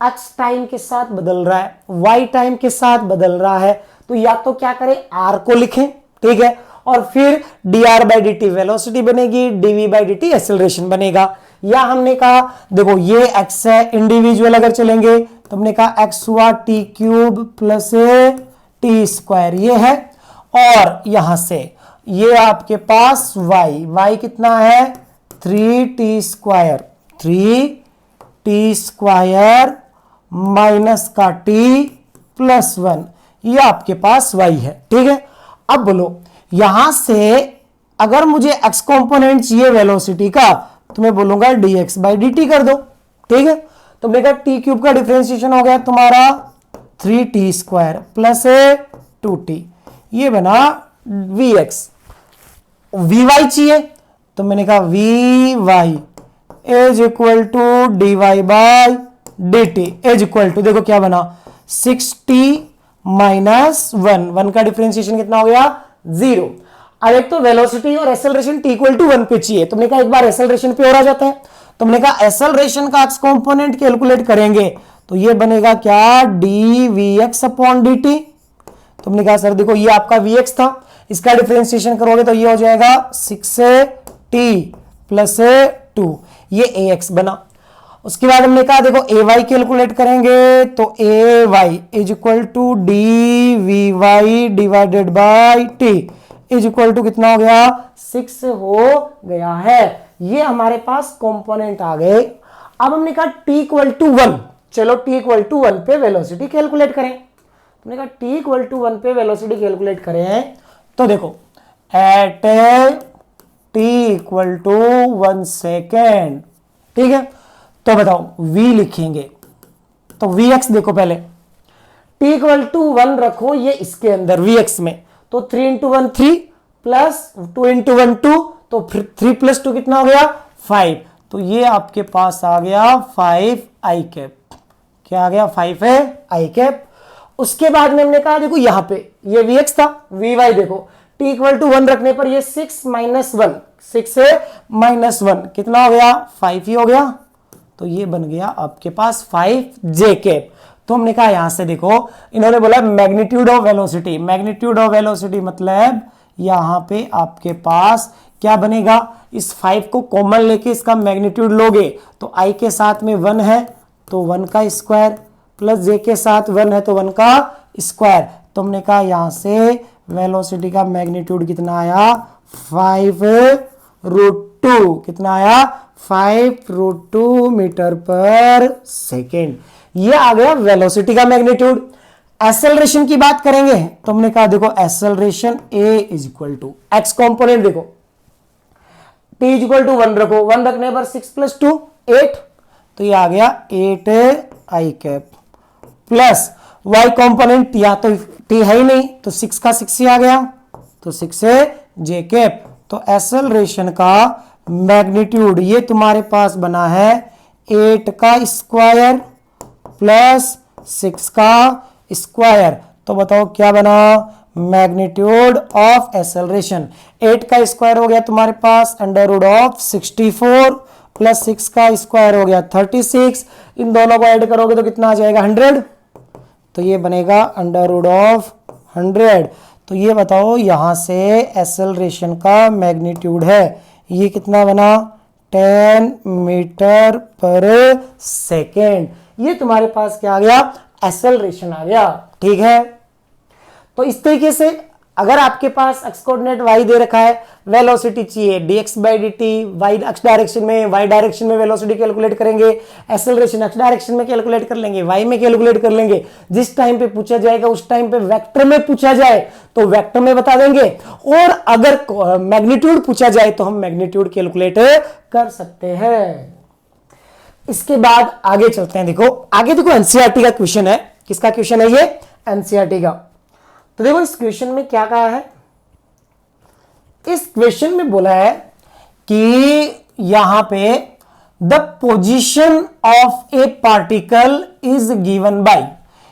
x टाइम के साथ बदल रहा है, y टाइम के साथ बदल रहा है, तो या तो क्या करें r को लिखें, ठीक है, और फिर dr बाई dt वेलोसिटी बनेगी, dv बाई dt एक्सेलरेशन बनेगा। या हमने कहा देखो ये x है, इंडिविजुअल अगर चलेंगे तो हमने कहा x हुआ T cube plus t square ये है, और यहां से ये आपके पास y कितना है 3t square, 3t square minus का t प्लस 1, ये आपके पास y है। ठीक है अब बोलो यहां से अगर मुझे x कॉम्पोनेंट चाहिए वेलोसिटी का तो मैं बोलूंगा dx बाई dt कर दो। ठीक है तो मेरा टी क्यूब का डिफरेंशिएशन हो गया तुम्हारा 3t स्क्वायर प्लस 2t, ये बना vx। vy चाहिए तो मैंने कहा vy is equal to dy by dt is equal to देखो क्या बना 6t माइनस 1 का डिफरेंशिएशन कितना हो गया 0। अब एक तो वेलोसिटी और एक्सेलरेशन t इक्वल टू 1 पे चाहिए, तुमने कहा एक बार एक्सेलरेशन पे और आ जाता है, तुमने कहा एक्सेलरेशन का x कंपोनेंट कैलकुलेट करेंगे तो ये बनेगा क्या dvx अपॉन dt। तुमने कहा सर देखो ये आपका vx था, इसका डिफरेंशिएशन करोगे तो ये हो जाएगा 6t प्लस 2, ये ax बना। उसके बाद हमने कहा देखो ay कैलकुलेट करेंगे तो ay is equal to dvy divided by t is equal to कितना हो गया 6 हो गया है। ये हमारे पास कंपोनेंट आ गए। अब हमने कहा t इक्वल टू 1, चलो t इक्वल टू 1 पे वेलोसिटी कैलकुलेट करें। हमने कहा t इक्वल टू 1 पे वेलोसिटी कैलकुलेट करें तो देखो at t equal to 1 second, ठीक है तो बताओ v लिखेंगे तो vx देखो पहले t इक्वल टू 1 रखो ये इसके अंदर vx में, तो 3 इंटू 1 3 प्लस 2 इंटू 1 2, तो 3 प्लस 2 कितना हो गया 5, तो ये आपके पास आ गया 5 i कैप। क्या आ गया 5 है आई कैप। उसके बाद में हमने कहा देखो यहां पे ये Vx था, Vy देखो t इक्वल टू 1 रखने पर ये 6 माइनस 1, 6 से माइनस 1 कितना हो गया 5 ही हो गया। तो ये बन गया आपके पास 5 जे कैप। तो हमने कहा यहां से देखो इन्होंने बोला magnitude of velocity, magnitude of velocity मतलब यहां पे आपके पास क्या बनेगा, इस 5 को कॉमन लेके इसका मैग्नीट्यूड लोगे तो i के साथ में 1 है तो 1 का स्क्वायर प्लस j के साथ 1 है तो 1 का स्क्वायर। तो हमने कहा यहां से वेलोसिटी का मैग्नीट्यूड कितना आया 5√2, कितना आया 5√2 मीटर पर सेकेंड। ये आ गया वेलोसिटी का मैग्नीट्यूड। एक्सेलरेशन की बात करेंगे तो हमने कहा देखो acceleration a is equal to x component देखो t इज इक्वल टू 1 रखो, 1 रखने पर 6 प्लस 2 8, तो ये आ गया 8 आई कैप प्लस y कॉम्पोनेंट या तो t है ही नहीं तो 6 का 6 ही आ गया तो 6 है जे कैप। तो एक्सेलरेशन का मैग्नीट्यूड ये तुम्हारे पास बना है 8 का स्क्वायर प्लस 6 का स्क्वायर। तो बताओ क्या बना मैग्नीट्यूड ऑफ एक्सेलरेशन, 8 का स्क्वायर हो गया तुम्हारे पास अंडर रूट ऑफ 64 प्लस 6 का स्क्वायर हो गया 36, इन दोनों को ऐड करोगे तो कितना आ जाएगा 100, तो ये बनेगा अंडर रूट ऑफ 100। तो ये बताओ यहां से एक्सेलरेशन का मैग्नीट्यूड है ये कितना बना 10 मीटर पर सेकेंड। ये तुम्हारे पास क्या आ गया एक्सेलरेशन आ गया। ठीक है, तो इस तरीके से अगर आपके पास एक्स कोऑर्डिनेट y दे रखा है, वेलोसिटी चाहिए dx by d t, y x direction में, y डायरेक्शन में वेलोसिटी कैलकुलेट करेंगे, एक्सेलरेशन एक्स डायरेक्शन में कैलकुलेट कर लेंगे, y में कैलकुलेट कर लेंगे। जिस टाइम पे पूछा जाएगा उस टाइम पे वेक्टर में पूछा जाए तो वेक्टर में बता देंगे, और अगर मैग्नीट्यूड पूछा जाए तो हम मैग्नीट्यूड कैलकुलेट कर सकते हैं। इसके बाद आगे चलते हैं, देखो आगे देखो एनसीईआरटी का क्वेश्चन है। किसका क्वेश्चन है ये एनसीईआरटी का। तो देखो इस क्वेश्चन में क्या कहा है, इस क्वेश्चन में बोला है कि यहां पे the position of a particle is given bye,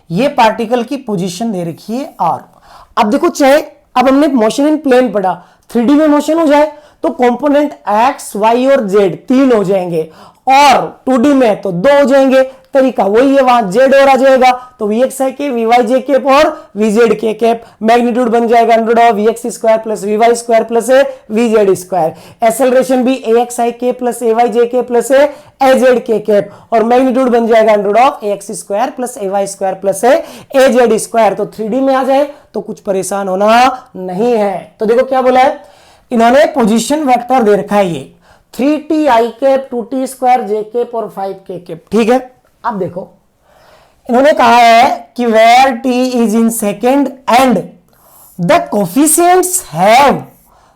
ये पार्टिकल की पोजीशन दे रखी है आर। अब देखो चाहे अब हमने मोशन इन प्लेन पढ़ा, 3D में मोशन हो जाए तो कंपोनेंट एक्स वाई और जेड 3 हो जाएंगे, और 2D में तो 2 हो जाएंगे। तरीका वही है, वहां जेड और आ जाएगा तो v x i k v y j cap और वीजेड के कैप, मैग्नीट्यूड बन जाएगा under of v x square plus v y square plus v z square. Acceleration भी ए एक्स आई के plus a y j k plus a z k cap, और magnitude बन जाएगा under of a x square plus a y square plus a z square. तो 3D में आ जाए तो कुछ परेशान होना नहीं है। तो देखो क्या बोला है, इन्होंने पोजीशन वेक्टर दे रखा है ये 3t आई कैप 2t स्क्वायर जे कैप और 5k कैप। ठीक है, अब देखो इन्होंने कहा है कि where t is in second and the coefficients have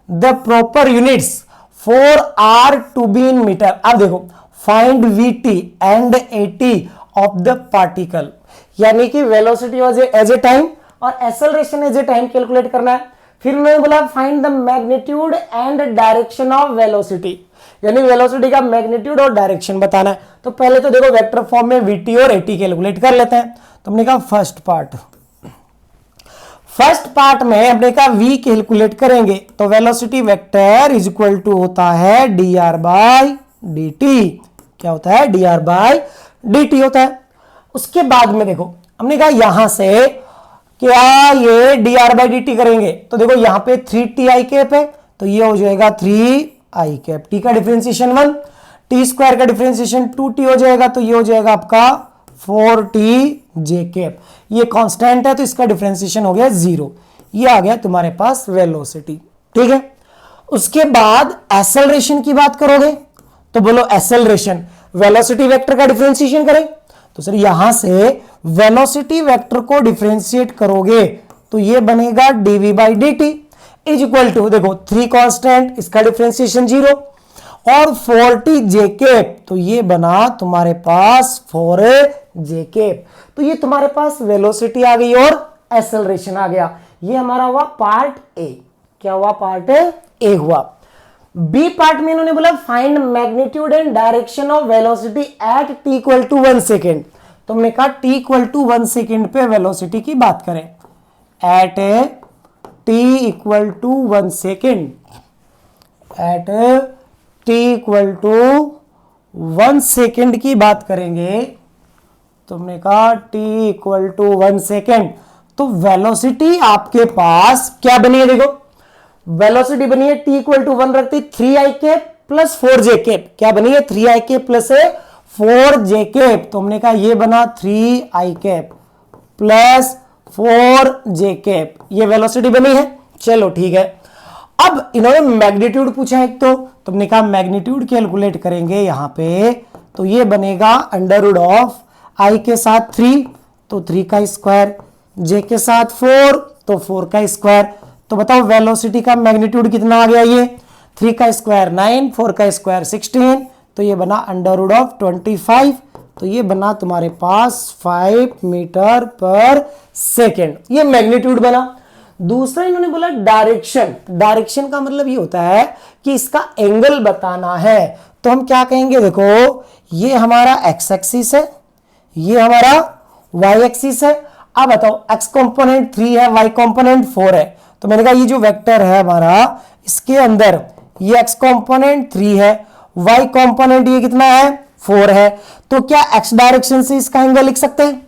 the proper units for r to be in metre. अब देखो find vt and at of the particle, यानी कि वेलोसिटी एज ए टाइम और acceleration as a time calculate करना है। फिर उन्होंने बोला find the magnitude and direction of velocity, यानी वेलोसिटी का मैग्नीट्यूड और डायरेक्शन बताना है। तो पहले तो देखो वेक्टर फॉर्म में vt और at कैलकुलेट कर लेते हैं। तो हमने कहा फर्स्ट पार्ट में हमने कहा v कैलकुलेट करेंगे तो velocity vector is equal to होता है dr बाई dt। क्या होता है dr बाई dt होता है। उसके बाद में देखो हमने कहा यहां से क्या ये dr बाई dt करेंगे तो देखो यहां पे 3t आई कैप है तो ये हो जाएगा 3 आई कैप, t का डिफरेंशिएशन 1, t स्क्वायर का डिफरेंशिएशन 2t हो जाएगा तो ये हो जाएगा आपका 4t जे कैप। ये कांस्टेंट है तो इसका डिफरेंशिएशन हो गया 0। ये आ गया तुम्हारे पास वेलोसिटी। ठीक है, उसके बाद एक्सेलरेशन की बात करोगे तो बोलो एक्सेलरेशन वेलोसिटी वेक्टर का डिफरेंशिएशन करें तो सर यहां से वेलोसिटी वेक्टर को डिफरेंशिएट करोगे तो ये बनेगा dv by dt is equal to देखो 3 कांस्टेंट, इसका डिफरेंशिएशन 0 और 4t जे कैप, तो ये बना तुम्हारे पास 4 जे कैप। तो ये तुम्हारे पास वेलोसिटी आ गई और एक्सेलरेशन आ गया। ये हमारा हुआ पार्ट ए। क्या हुआ पार्ट ए हुआ। बी पार्ट में इन्होंने बोला find magnitude and direction of velocity at t equal to 1 second. तुमने कहा t इक्वल टू 1 सेकेंड पे वेलोसिटी की बात करें, at t equal to 1 second, at t equal to 1 second की बात करेंगे, तुमने कहा t इक्वल टू 1 सेकेंड, तो वेलोसिटी आपके पास क्या बनी है, देखो वेलोसिटी बनी है t इक्वल टू 1 रखती 3i प्लस 4j, क्या बनी है 3i प्लस 4j, तो हमने कहा ये बना 3i प्लस 4j, ये वेलोसिटी बनी है। चलो ठीक है, अब इन्होंने मैग्नीट्यूड पूछा है, तो तुमने कहा मैग्नीट्यूड कैलकुलेट करेंगे यहां पे, तो ये बनेगा अंडर रूट ऑफ i के साथ 3, तो 3 का स्क्वायर, j के साथ 4, तो 4 का स्क्वायर, तो बताओ वेलोसिटी का मैग्नीट्यूड कितना आ गया, ये 3 का स्क्वायर 9, 4 का स्क्वायर 16, तो ये बना अंडर रूट ऑफ 25, तो ये बना तुम्हारे पास 5 मीटर पर सेकेंड, ये मैग्नीट्यूड बना। दूसरा इन्होंने बोला डायरेक्शन, डायरेक्शन का मतलब ये होता है कि इसका एंगल बताना है, तो हम क्या कहेंगे, देखो ये हमारा एक्स एक्सिस है, ये हमारा वाई एक्सिस है। अब बताओ एक्स कंपोनेंट 3 है, वाई कंपोनेंट 4 है, तो मैंने कहा ये जो वेक्टर है हमारा, इसके अंदर ये एक्स कंपोनेंट 3 है, वाई कंपोनेंट ये कितना है 4 है, तो क्या एक्स डायरेक्शन से इसका एंगल लिख सकते हैं,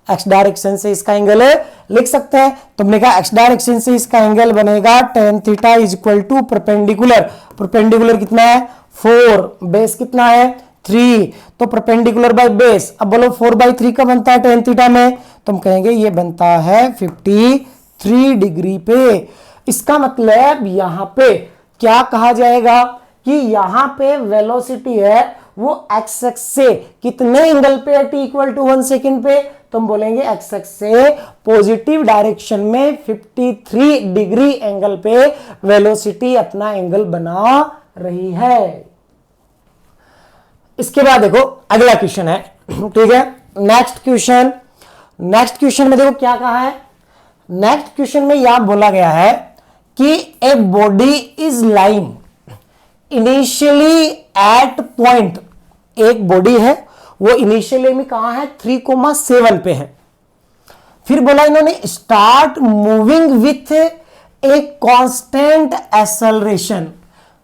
एक्स डायरेक्शन से इसका एंगल लिख सकते हैं, तो हमने कहा एक्स डायरेक्शन से इसका एंगल बनेगा tan theta is equal to perpendicular, perpendicular कितना है 4, बेस कितना है 3, तो परपेंडिकुलर बाय बेस, अब बोलो 4/3 का बनता है tan थीटा में, तो हम कहेंगे ये बनता है 53 डिग्री पे। इसका मतलब यहां पे क्या कहा जाएगा कि यहां पे वेलोसिटी है वो एक्स एक्स से कितने एंगल पे है, t इक्वल टू 1 सेकेंड पे, तो हम बोलेंगे एक्स एक्स से पॉजिटिव डायरेक्शन में 53 डिग्री एंगल पे वेलोसिटी अपना एंगल बना रही है। इसके बाद देखो अगला क्वेश्चन है, ठीक है, नेक्स्ट क्वेश्चन, नेक्स्ट क्वेश्चन में देखो क्या कहा है, नेक्स्ट क्वेश्चन में यहां बोला गया है कि a body is lying initially at point, एक बॉडी है वो इनिशियली में कहां है 3,7 पे है, फिर बोला इन्होंने start moving with a constant acceleration,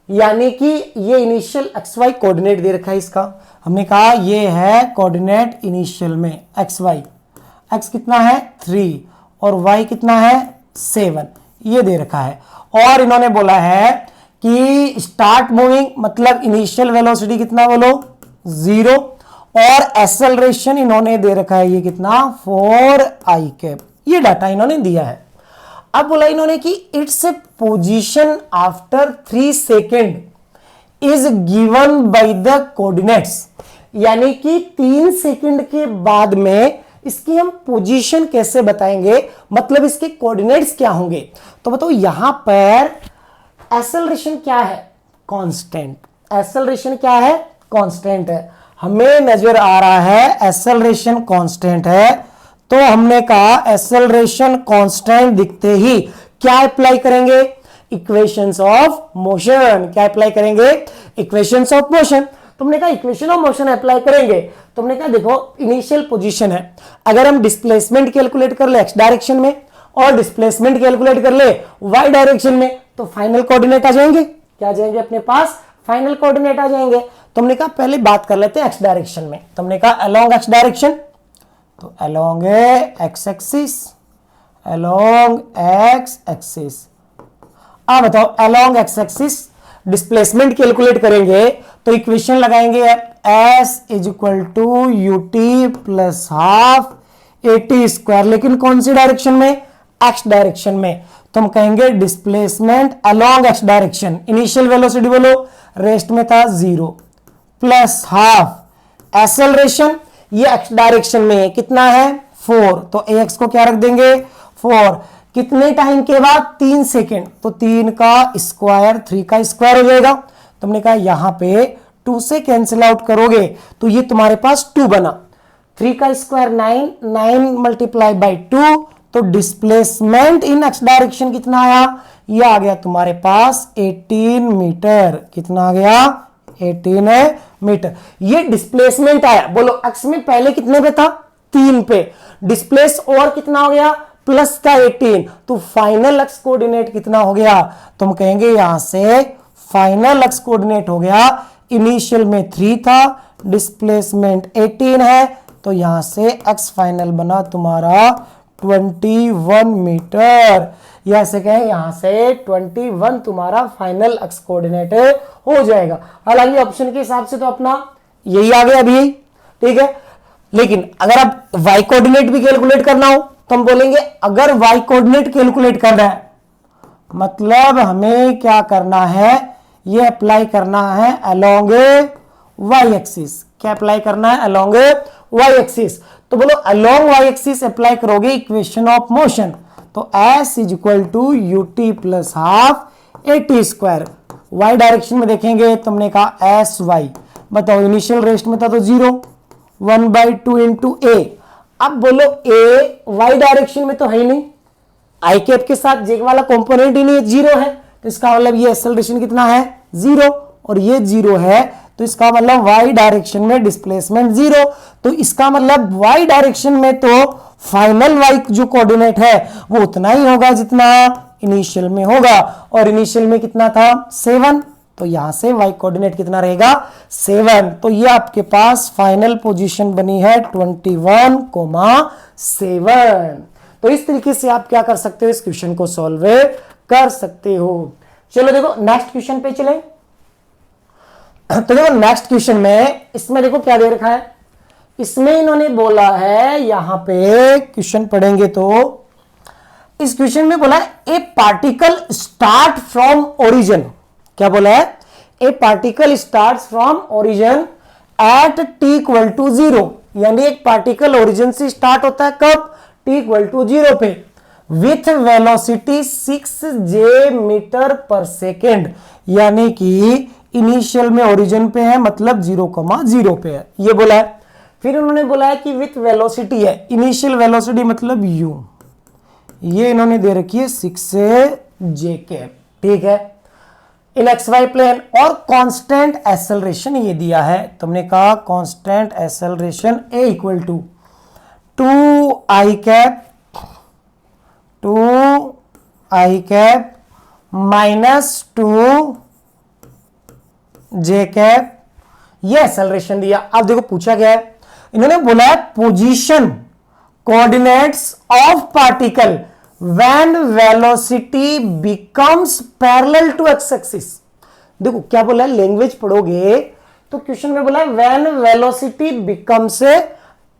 यानी कि ये इनिशियल एक्स वाई कोऑर्डिनेट दे रखा है इसका, हमने कहा ये है कोऑर्डिनेट इनिशियल में एक्स वाई, एक्स कितना है 3 और वाई कितना है 7, ये दे रखा है, और इन्होंने बोला है कि स्टार्ट मूविंग मतलब इनिशियल वेलोसिटी कितना बोलो 0, और एक्सेलरेशन इन्होंने दे रखा है ये कितना 4i, ये डाटा इन्होंने दिया है। अब बोला इन्होंने कि it's a position after 3 second is given by the coordinates, यानी कि 3 सेकेंड के बाद में इसकी हम पोजीशन कैसे बताएंगे, मतलब इसके कोऑर्डिनेट्स क्या होंगे, तो बताओ यहां पर एक्सेलरेशन क्या है कांस्टेंट, एक्सेलरेशन क्या है कांस्टेंट है, हमें नजर आ रहा है एक्सेलरेशन कांस्टेंट है, तो हमने कहा एक्सेलरेशन कांस्टेंट दिखते ही क्या अप्लाई करेंगे, इक्वेशंस ऑफ मोशन, क्या अप्लाई करेंगे इक्वेशंस ऑफ मोशन, तुमने कहा इक्वेशन ऑफ मोशन अप्लाई करेंगे, तुमने कहा देखो इनिशियल पोजीशन है, अगर हम डिस्प्लेसमेंट कैलकुलेट कर ले एक्स डायरेक्शन में और डिस्प्लेसमेंट कैलकुलेट कर ले वाई डायरेक्शन में, तो फाइनल कोऑर्डिनेट आ जाएंगे, क्या आ जाएंगे अपने पास फाइनल कोऑर्डिनेट आ जाएंगे। तुमने कहा पहले बात कर लेते हैं एक्स डायरेक्शन में, तुमने कहा अलोंग एक्स डायरेक्शन, तो along x axis, along x axis, अब बताओ along x axis displacement calculate करेंगे तो इक्वेशन लगाएंगे s is equal to u T plus half a t square, लेकिन कौन सी डायरेक्शन में एक्स डायरेक्शन में, तो हम कहेंगे displacement along x direction, initial velocity बोलो रेस्ट में था 0 प्लस हाफ एक्सेलरेशन, ये एक्स डायरेक्शन में कितना है 4, तो ए एक्स को क्या रख देंगे 4, कितने टाइम के बाद 3 सेकेंड, तो 3 का स्क्वायर 3 का स्क्वायर हो जाएगा, तुमने कहा यहां पे 2 से कैंसिल आउट करोगे तो ये तुम्हारे पास 2 बना, 3 का स्क्वायर 9, 9 मल्टीप्लाई बाई 2, तो डिस्प्लेसमेंट इन एक्स डायरेक्शन कितना आया, ये आ गया तुम्हारे पास 18 मीटर, कितना आ गया 18 मीटर, ये डिस्प्लेसमेंट आया, बोलो एक्स में पहले कितने पे था 3 पे, डिस्प्लेस और कितना हो गया प्लस का 18, तो फाइनल एक्स कोऑर्डिनेट कितना हो गया, तुम कहेंगे यहां से फाइनल एक्स कोऑर्डिनेट हो गया, इनिशियल में 3 था, डिस्प्लेसमेंट 18 है, तो यहां से एक्स फाइनल बना तुम्हारा 21 मीटर, या ऐसे कहें यहां से 21 तुम्हारा फाइनल एक्स कोऑर्डिनेट हो जाएगा। हालांकि ऑप्शन के हिसाब से तो अपना यही आ गया अभी, ठीक है, लेकिन अगर अब वाई कोऑर्डिनेट भी कैलकुलेट करना हो तो हम बोलेंगे अगर वाई कोऑर्डिनेट कैलकुलेट करना है मतलब हमें क्या करना है, ये अप्लाई करना है अलोंग वाई एक्सिस। क्या अप्लाई करना है, अलोंग वाई एक्सिस। तो बोलो अलोंग वाई एक्सिस अप्लाई करोगे इक्वेशन ऑफ मोशन, तो s is equal to u T plus half a t square. Y direction में देखेंगे, तुमने कहा एस वाई, बताओ इनिशियल रेस्ट में था तो 0, 1/2 इंटू ए। अब बोलो ए वाई डायरेक्शन में तो है ही नहीं, आई कैप के साथ जे वाला कंपोनेंट ही नहीं है, 0 है, तो इसका मतलब ये एक्सेलरेशन कितना है 0, और ये 0 है, तो इसका मतलब वाई डायरेक्शन में डिस्प्लेसमेंट 0, तो इसका मतलब वाई डायरेक्शन में तो फाइनल वाई जो कोऑर्डिनेट है वो उतना ही होगा जितना इनिशियल में होगा, और इनिशियल में कितना था 7, तो यहां से वाई कोऑर्डिनेट कितना रहेगा 7, तो ये आपके पास फाइनल पोजीशन बनी है 21,7। तो इस तरीके से आप क्या कर सकते हो, इस क्वेश्चन को सॉल्व कर सकते हो। चलो देखो नेक्स्ट क्वेश्चन पे चले। तो देखो नेक्स्ट क्वेश्चन में, इसमें देखो क्या दे रखा है, इसमें इन्होंने बोला है, यहां पे क्वेश्चन पढ़ेंगे तो इस क्वेश्चन में बोला है a particle start from origin. क्या बोला है, a particle start from origin at t equal to 0, यानी एक पार्टिकल ओरिजिन से स्टार्ट होता है कब, टी इक्वल टू 0 पे, विथ वेलोसिटी 6j मीटर पर सेकेंड, यानी कि इनिशियल में ओरिजिन पे है मतलब 0,0 पे है, ये बोला है। फिर उन्होंने बोला है कि विथ वेलोसिटी है, इनिशियल वेलोसिटी मतलब u, ये इन्होंने दे रखी है 6j कैप, ठीक है, इन एक्स वाई प्लेन, और कांस्टेंट एक्सेलरेशन ये दिया है, तुमने कहा constant acceleration a equal to 2i cap minus 2j cap, ये एक्सेलरेशन दिया। अब देखो पूछा गया है, इन्होंने बोला है position coordinates of particle when velocity becomes parallel to x axis. देखो क्या बोला है, लैंग्वेज पढ़ोगे तो क्वेश्चन में बोला है when velocity becomes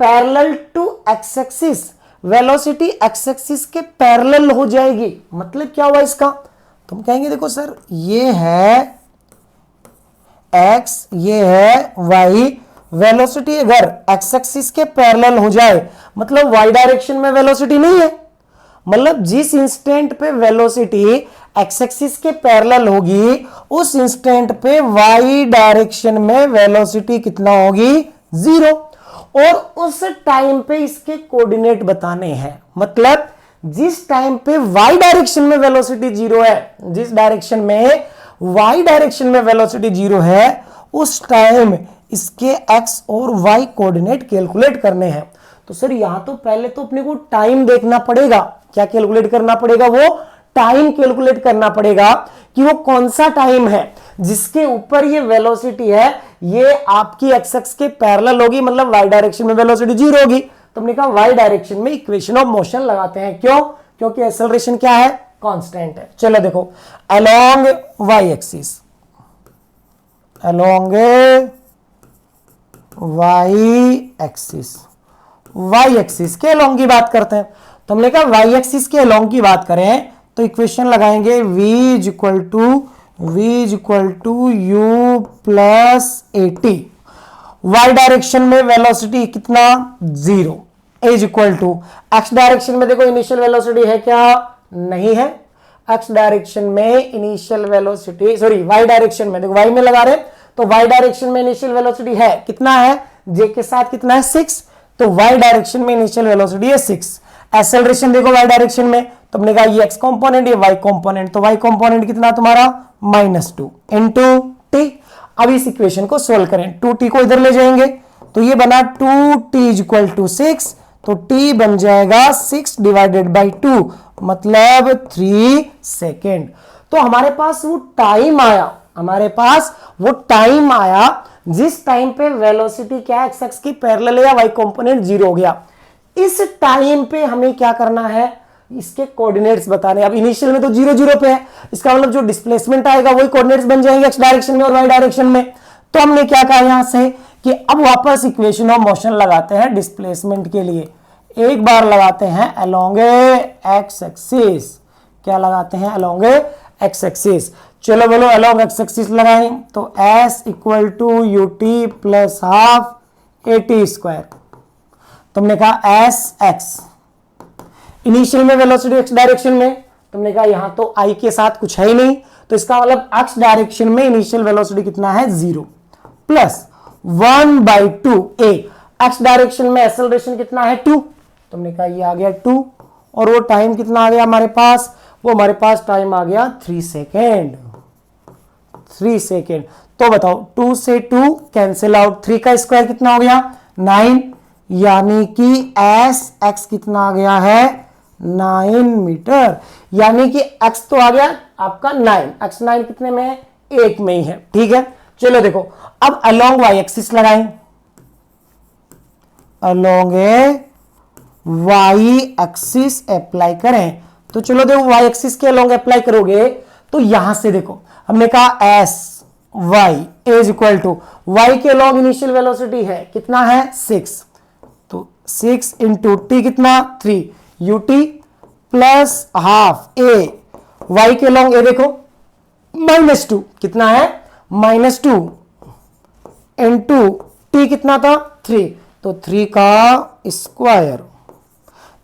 parallel to x axis, velocity x axis के पैरेलल हो जाएगी, मतलब क्या हुआ इसका, तुम कहेंगे देखो सर ये है x, ये है y, वेलोसिटी अगर x एक्सिस के पैरेलल हो जाए मतलब y डायरेक्शन में वेलोसिटी नहीं है, मतलब जिस इंस्टेंट पे वेलोसिटी x एक्सिस के पैरेलल होगी उस इंस्टेंट पे y डायरेक्शन में वेलोसिटी कितना होगी 0, और उस टाइम पे इसके कोऑर्डिनेट बताने हैं, मतलब जिस टाइम पे y डायरेक्शन में वेलोसिटी 0 है, जिस डायरेक्शन में y डायरेक्शन में वेलोसिटी 0 है उस टाइम इसके x और y कोऑर्डिनेट कैलकुलेट करने हैं। तो सर यहां तो पहले तो अपने को टाइम देखना पड़ेगा, क्या कैलकुलेट करना पड़ेगा, वो टाइम कैलकुलेट करना पड़ेगा कि वो कौन सा टाइम है जिसके ऊपर ये वेलोसिटी है ये आपकी एक्स एक्स के पैरेलल होगी, मतलब y डायरेक्शन में वेलोसिटी 0 होगी। तो हमने कहा y डायरेक्शन में इक्वेशन ऑफ मोशन लगाते हैं, क्यों, क्योंकि एक्सेलरेशन क्या है कांस्टेंट है। चलो देखो along y axis, along y axis के अलोंग की बात करते हैं, तो हमने कहा y एक्सिस के अलोंग की बात करें तो इक्वेशन लगाएंगे v is equal to u plus at, y direction में वेलोसिटी कितना 0, is equal to x direction में देखो इनिशियल वेलोसिटी है क्या, नहीं है, x डायरेक्शन में initial velocity, sorry y direction में देखो y में लगा रहे तो y डायरेक्शन में इनिशियल वेलोसिटी है कितना है, j के साथ कितना है 6, तो y डायरेक्शन में इनिशियल वेलोसिटी है 6। एक्सेलरेशन देखो y डायरेक्शन में, तो हमने कहा ये x कंपोनेंट ये y कंपोनेंट, तो y कंपोनेंट कितना तुम्हारा -2 इंटू t। अब इस इक्वेशन को सोल्व करें, 2t को इधर ले जाएंगे तो ये बना 2t इज इक्वल टू 6, तो t बन जाएगा 6 डिवाइडेड बाई 2 मतलब 3 सेकेंड। तो हमारे पास वो टाइम आया, जिस टाइम पे वेलोसिटी क्या है, एक्स एक्स की पैरेलल या वाई कंपोनेंट 0 हो गया। इस टाइम पे हमें क्या करना है, इसके कोऑर्डिनेट्स बताने। अब इनिशियल में तो 0 0 पे है, इसका मतलब जो डिस्प्लेसमेंट आएगा वही कोऑर्डिनेट्स बन जाएंगे एक्स डायरेक्शन में और वाई डायरेक्शन में। तो हमने क्या कहा यहां से कि अब वापस इक्वेशन ऑफ मोशन लगाते हैं डिस्प्लेसमेंट के लिए। एक बार लगाते हैं अलोंग एक्स एक्सिस। क्या लगाते हैं? Along x axis. चलो बोलो अलोंग एक्स एक्सिस लगाएं तो s equal to u T plus half a t square. तुमने कहा एस एक्स, इनिशियल में वेलोसिटी एक्स डायरेक्शन में, तुमने कहा यहां तो आई के साथ कुछ है ही नहीं, तो इसका मतलब एक्स डायरेक्शन में इनिशियल वेलोसिटी कितना है? 0 प्लस 1/2 ए। एक्स डायरेक्शन में एक्सेलरेशन कितना है? 2। तुमने कहा ये आ गया 2, और वो टाइम कितना आ गया हमारे पास? वो हमारे पास टाइम आ गया 3 सेकेंड। 3 सेकेंड। तो बताओ 2 से 2 कैंसिल आउट, 3 का स्क्वायर कितना हो गया? 9, यानी कि एस एक्स कितना आ गया है? 9 मीटर। यानी कि एक्स तो आ गया आपका 9, एक्स 9 कितने में है? 1 में ही है। ठीक है, चलो देखो अब अलोंग वाई एक्सिस लगाएं। अलोंग वाई एक्सिस अप्लाई करें तो चलो देखो वाई एक्सिस के अलोंग अप्लाई करोगे तो यहां से देखो हमने कहा s Y is equal to y के अलोंग इनिशियल वेलोसिटी है कितना है? 6। तो 6 इंटू टी कितना? 3 u T plus half a. Y के अलोंग ए देखो -2 कितना है? -2 इंटू टी कितना था? 3, तो 3 का स्क्वायर।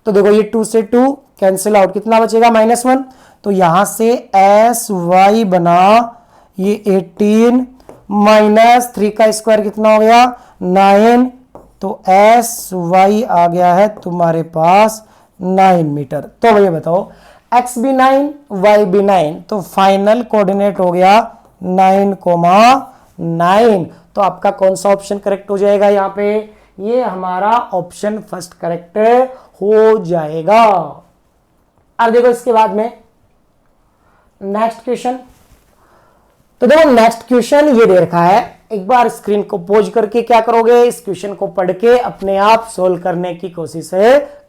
तो देखो ये 2 से 2 कैंसिल आउट, कितना बचेगा? -1। तो यहां से एस वाई बना ये 18 माइनस 3 का स्क्वायर कितना हो गया? 9। तो एस वाई आ गया है तुम्हारे पास 9 मीटर। तो भैया बताओ एक्स भी 9 वाई भी 9, तो फाइनल कोऑर्डिनेट हो गया 9,9। तो आपका कौन सा ऑप्शन करेक्ट हो जाएगा यहां पे? ये हमारा ऑप्शन फर्स्ट करेक्ट हो जाएगा। अब देखो इसके बाद में नेक्स्ट क्वेश्चन। तो देखो नेक्स्ट क्वेश्चन ये दे रखा है, एक बार स्क्रीन को पॉज करके क्या करोगे? इस क्वेश्चन को पढ़ के अपने आप सोल्व करने की कोशिश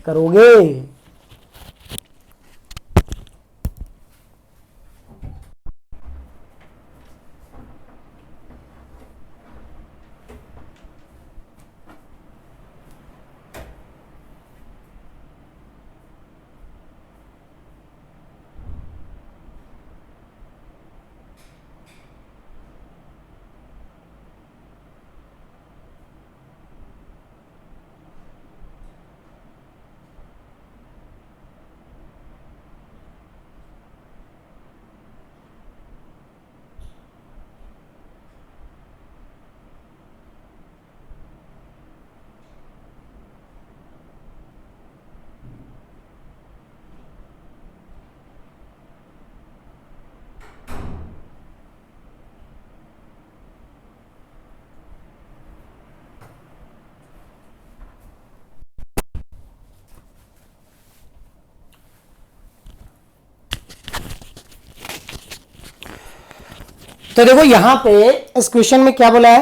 करोगे। तो देखो यहां पे इस क्वेश्चन में क्या बोला है?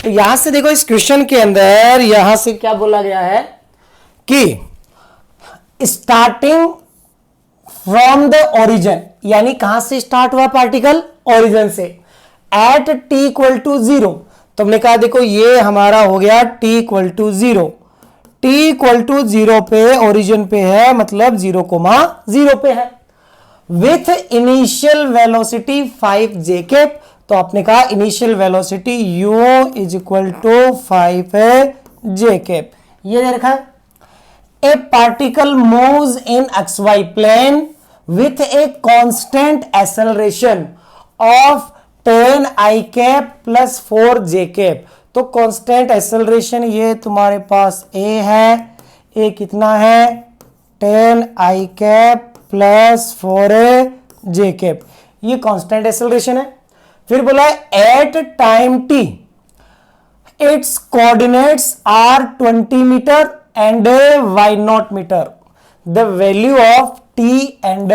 तो यहां से देखो इस क्वेश्चन के अंदर यहां से क्या बोला गया है कि स्टार्टिंग फ्रॉम द ओरिजिन, यानी कहां से स्टार्ट हुआ पार्टिकल? ओरिजिन से। एट टी इक्वल टू 0, तो हमने कहा देखो ये हमारा हो गया t equal to 0। T equal to 0 पे ओरिजिन पे है, मतलब 0,0 पे है, with initial velocity 5 j cap. तो आपने कहा initial velocity u is equal to 5 j cap. ये दे रखा है a particle moves in xy plane with a constant acceleration of 10 i cap plus 4 j cap. तो कांस्टेंट एक्सेलरेशन ये तुम्हारे पास a है, a कितना है? 10 i cap plus 4 j cap, ये कांस्टेंट एक्सेलरेशन है। फिर बोला है at time t its coordinates are 20 metre and y nought metre, the value of t and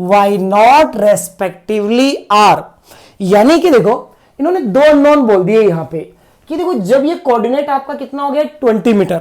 y nought respectively are. यानी कि देखो इन्होंने दो अननोन बोल दिए यहां पे कि देखो जब ये कोऑर्डिनेट आपका कितना हो गया 20 मीटर,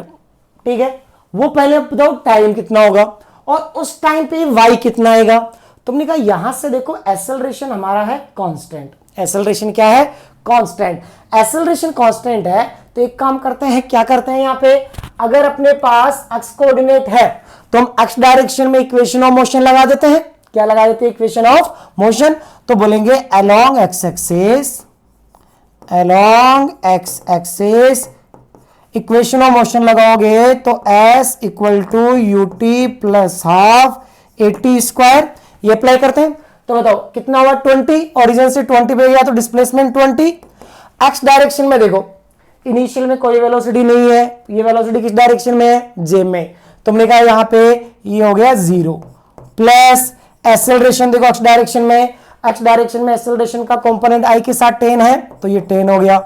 ठीक है, वो पहले बताओ टाइम कितना होगा और उस टाइम पे वाई कितना आएगा। तुमने कहा यहां से देखो एक्सेलरेशन हमारा है कांस्टेंट, एक्सेलरेशन क्या है कांस्टेंट, एक्सेलरेशन कांस्टेंट है। तो एक काम करते हैं, क्या करते हैं यहां पे, अगर अपने पास एक्स कोऑर्डिनेट है तो हम एक्स डायरेक्शन में इक्वेशन ऑफ मोशन लगा देते हैं। क्या लगा देते हैं इक्वेशन ऑफ मोशन, तो बोलेंगे along x axis, along x axis equation of motion लगाओगे तो s equal to u T plus half a t square, ये अप्लाई करते हैं तो बताओ कितना हुआ 20, ओरिजिन से 20 पे गया तो डिस्प्लेसमेंट 20। एक्स डायरेक्शन में देखो इनिशियल में कोई वेलोसिटी नहीं है, ये वेलोसिटी किस डायरेक्शन में है जे में, तुमने कहा यहां पे ये हो गया 0 प्लस एक्सेलरेशन देखो एक्स डायरेक्शन में, एक्स डायरेक्शन में एक्सेलरेशन का कंपोनेंट आई के साथ 10 है तो ये 10 हो गया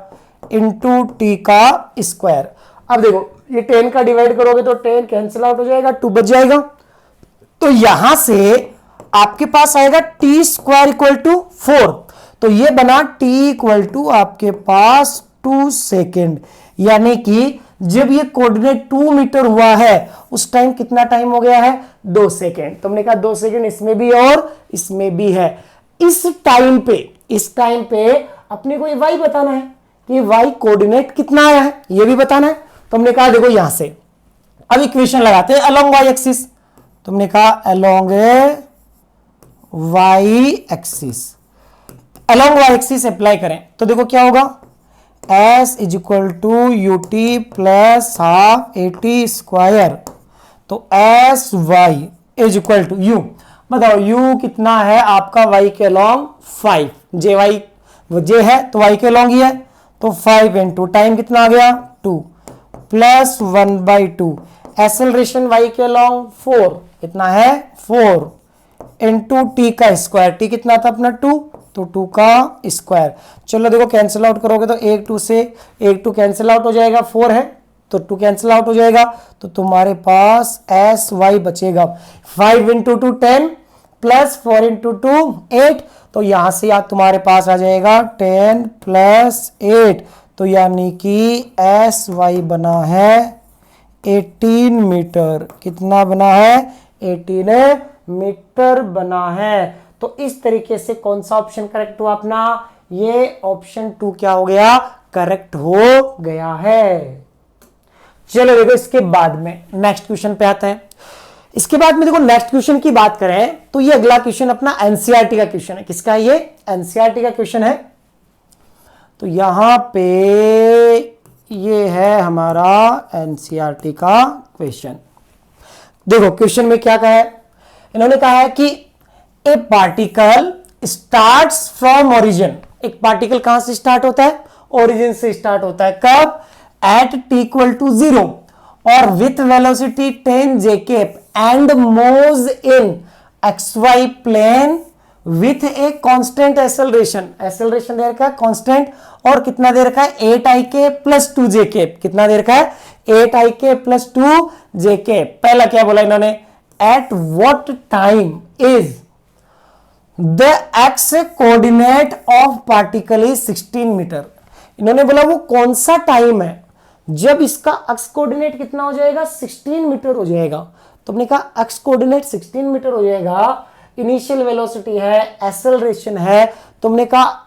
इंटू टी का स्क्वायर। अब देखो ये 10 का डिवाइड करोगे तो 10 कैंसिल आउट हो जाएगा, 2 बच जाएगा। तो यहां से आपके पास आएगा टी स्क्वायर इक्वल टू 4, तो ये बना टी इक्वल टू आपके पास 2 सेकेंड। यानी कि जब ये कोऑर्डिनेट 2 मीटर हुआ है उस टाइम कितना टाइम हो गया है 2 सेकेंड। तुमने कहा 2 सेकेंड इसमें भी और इसमें भी है। इस टाइम पे अपने को ये वाई बताना है कि वाई कोऑर्डिनेट कितना आया है ये भी बताना है। तुमने कहा देखो यहां से अब इक्वेशन लगाते हैं अलोंग वाई एक्सिस, तुमने कहा along Y axis, along Y axis apply करें तो देखो क्या होगा s is equal to u T plus half a t square, तो S Y is equal to u, बताओ u कितना है आपका y के अलोंग 5, जे वाई जे है तो y के अलोंग ही है तो 5 इंटू टाइम कितना आ गया 2 प्लस 1/2, एक्सेलरेशन y के अलोंग 4 कितना है 4 इंटू टी का स्क्वायर, टी कितना था अपना 2 तो 2 का स्क्वायर। चलो देखो कैंसिल आउट करोगे तो 1 2 से 1 2 कैंसिल आउट हो जाएगा, 4 है तो 2 कैंसिल आउट हो जाएगा तो तुम्हारे पास एस वाई बचेगा 5 इंटू 2 10 प्लस 4 इंटू 2 8, तो यहां से आप तुम्हारे पास आ जाएगा 10 प्लस 8, तो यानी कि एस वाई बना है 18 मीटर। कितना बना है 18 मीटर बना है। तो इस तरीके से कौन सा ऑप्शन करेक्ट हुआ अपना, ये ऑप्शन 2 क्या हो गया करेक्ट हो गया है। चलो देखो इसके बाद में नेक्स्ट क्वेश्चन पे आता है। इसके बाद में देखो नेक्स्ट क्वेश्चन की बात करें तो ये अगला क्वेश्चन अपना एनसीईआरटी का क्वेश्चन है। किसका है ये एनसीईआरटी का क्वेश्चन है। तो यहां पे ये है हमारा एनसीईआरटी का क्वेश्चन। देखो क्वेश्चन में क्या कहा है, इन्होंने कहा है कि a particle starts from origin, एक पार्टिकल कहां से स्टार्ट होता है ओरिजिन से स्टार्ट होता है, कब एट टी इक्वल टू 0 और with velocity 10 j cap and moves in xy plane with a constant acceleration, acceleration दे रखा है कांस्टेंट और कितना दे रखा है 8ik प्लस 2 जेकेप, कितना दे रखा है 8ik प्लस 2 जेकेप। पहला क्या बोला इन्होंने, at what time is the x coordinate of particle is 16 metre. इन्होंने बोला वो कौन सा टाइम है जब इसका एक्स कोऑर्डिनेट कितना हो जाएगा 16 मीटर हो जाएगा। तो हमने कहा एक्स कोऑर्डिनेट 16 मीटर हो जाएगा, इनिशियल वेलोसिटी है, एक्सेलरेशन है, तो हमने कहा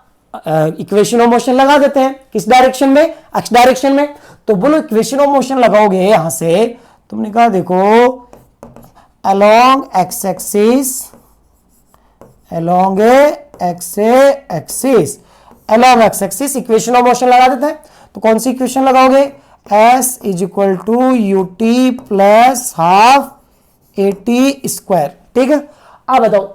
इक्वेशन ऑफ मोशन लगा देते हैं। किस डायरेक्शन में एक्स डायरेक्शन में, तो बोलो इक्वेशन ऑफ मोशन लगाओगे यहां से, तुमने कहा देखो along x axis, along x axis, along x axis equation of motion लगा देते हैं। तो कौन सी इक्वेशन लगाओगे, s is equal to u T plus half a t square. ठीक है, अब बताओ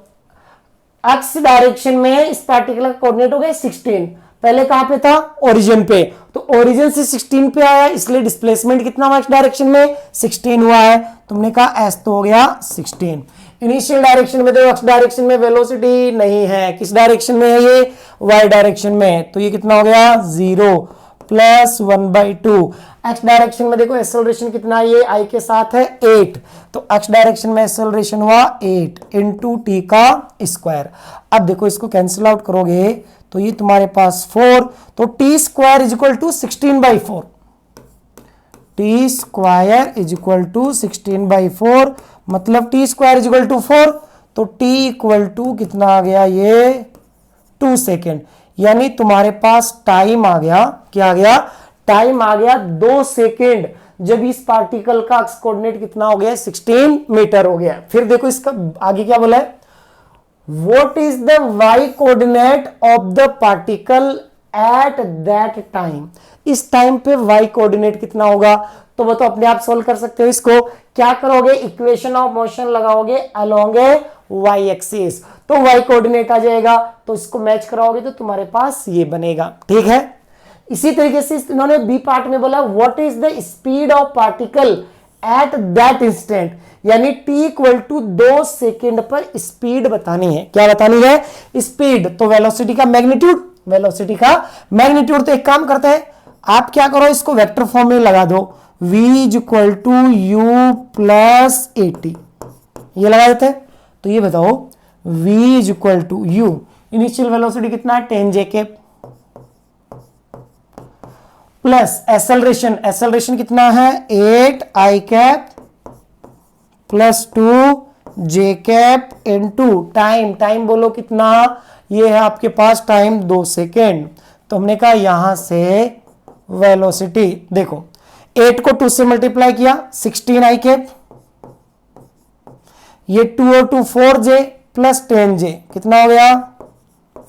x डायरेक्शन में इस पार्टिकल का कोऑर्डिनेट हो गया 16, पहले कहां पे था ओरिजिन पे, तो ओरिजिन से 16 पे आया इसलिए डिस्प्लेसमेंट कितना हुआ x डायरेक्शन में 16 हुआ है। तुमने कहा s तो हो गया 16। इनिशियल डायरेक्शन में तो x डायरेक्शन में वेलोसिटी नहीं है, किस डायरेक्शन में है ये y डायरेक्शन में, तो ये कितना हो गया 0 प्लस 1/2। एक्स डायरेक्शन में देखो एक्सेलरेशन कितना, ये आई के साथ है 8, तो एक्स डायरेक्शन में एक्सेलरेशन हुआ 8 इंटू टी का स्क्वायर। अब देखो इसको कैंसिल आउट करोगे तो ये तुम्हारे पास 4, तो t square is equal to 16/4। T square is equal to 16/4, मतलब t square is equal to 4, तो टी इक्वल टू कितना आ गया, ये 2 सेकेंड। यानी तुम्हारे पास टाइम आ गया, क्या आ गया, टाइम आ गया 2 सेकेंड, जब इस पार्टिकल का एक्स कोऑर्डिनेट कितना हो गया, 16 मीटर हो गया। फिर देखो इसका आगे क्या बोला है, what is the y coordinate of the particle at that time. इस टाइम पे वाई कोऑर्डिनेट कितना होगा, तो वो तो अपने आप सोल्व कर सकते हो। इसको क्या करोगे, इक्वेशन ऑफ मोशन लगाओगे अलोंग ए वाई एक्सिस, तो वाई कोऑर्डिनेट आ जाएगा, तो इसको मैच कराओगे तो तुम्हारे पास ये बनेगा। ठीक है, इसी तरीके से इन्होंने बी पार्ट में बोला what is the speed of particle at that instant, यानी t इक्वल टू 2 सेकेंड पर स्पीड बतानी है। क्या बतानी है, स्पीड। तो वेलोसिटी का मैग्नीट्यूड, वेलोसिटी का मैग्नीट्यूड। तो एक काम करते हैं, आप क्या करो, इसको वेक्टर फॉर्म में लगा दो, v is equal to u plus at, ये लगा देते हैं। तो ये बताओ v is equal to u, initial velocity कितना है 10 j प्लस एक्सेलरेशन, एक्सेलरेशन कितना है 8 i cap plus 2 j cap into time, time बोलो कितना, ये है आपके पास टाइम 2 सेकेंड। तो हमने कहा यहां से वेलोसिटी देखो 8 को 2 से मल्टीप्लाई किया 16 i कैप, ये 2 और 2 4j प्लस 10j कितना हो गया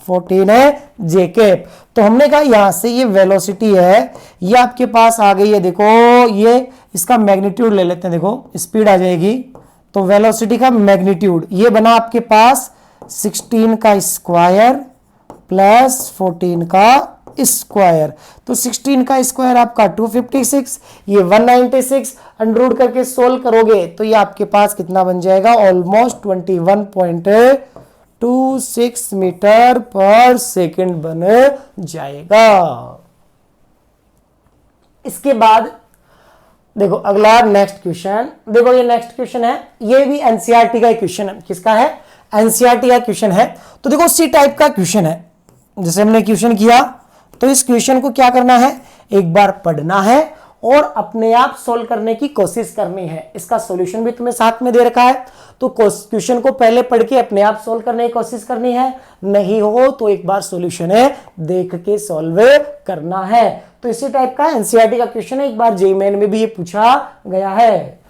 14 है जे कैप। तो हमने कहा यहां से ये वेलोसिटी है, ये आपके पास आ गई है। देखो ये इसका मैग्नीट्यूड ले लेते हैं, देखो स्पीड आ जाएगी, तो वेलोसिटी का मैग्नीट्यूड ये बना आपके पास 16 का स्क्वायर प्लस 14 का स्क्वायर, तो 16 का स्क्वायर आपका 256, ये 196, अंडर करके सोल्व करोगे तो ये आपके पास कितना बन जाएगा, ऑलमोस्ट 21.26 मीटर पर सेकेंड बन जाएगा। इसके बाद देखो अगला नेक्स्ट क्वेश्चन, देखो ये नेक्स्ट क्वेश्चन है, ये भी एनसीईआरटी का क्वेश्चन है। किसका है, एनसीईआरटी का क्वेश्चन है। तो देखो सी टाइप का क्वेश्चन है, जैसे हमने क्वेश्चन किया तो इस क्वेश्चन को क्या करना है, एक बार पढ़ना है और अपने आप सोल्व करने की कोशिश करनी है। इसका सॉल्यूशन भी तुम्हें साथ में दे रखा है, तो क्वेश्चन को पहले पढ़ के अपने आप सोल्व करने की कोशिश करनी है, नहीं हो तो एक बार सॉल्यूशन है देख के सोल्व करना है। तो इसी टाइप का एनसीईआरटी का क्वेश्चन है, एक बार जेईई मेन में भी ये पूछा गया है।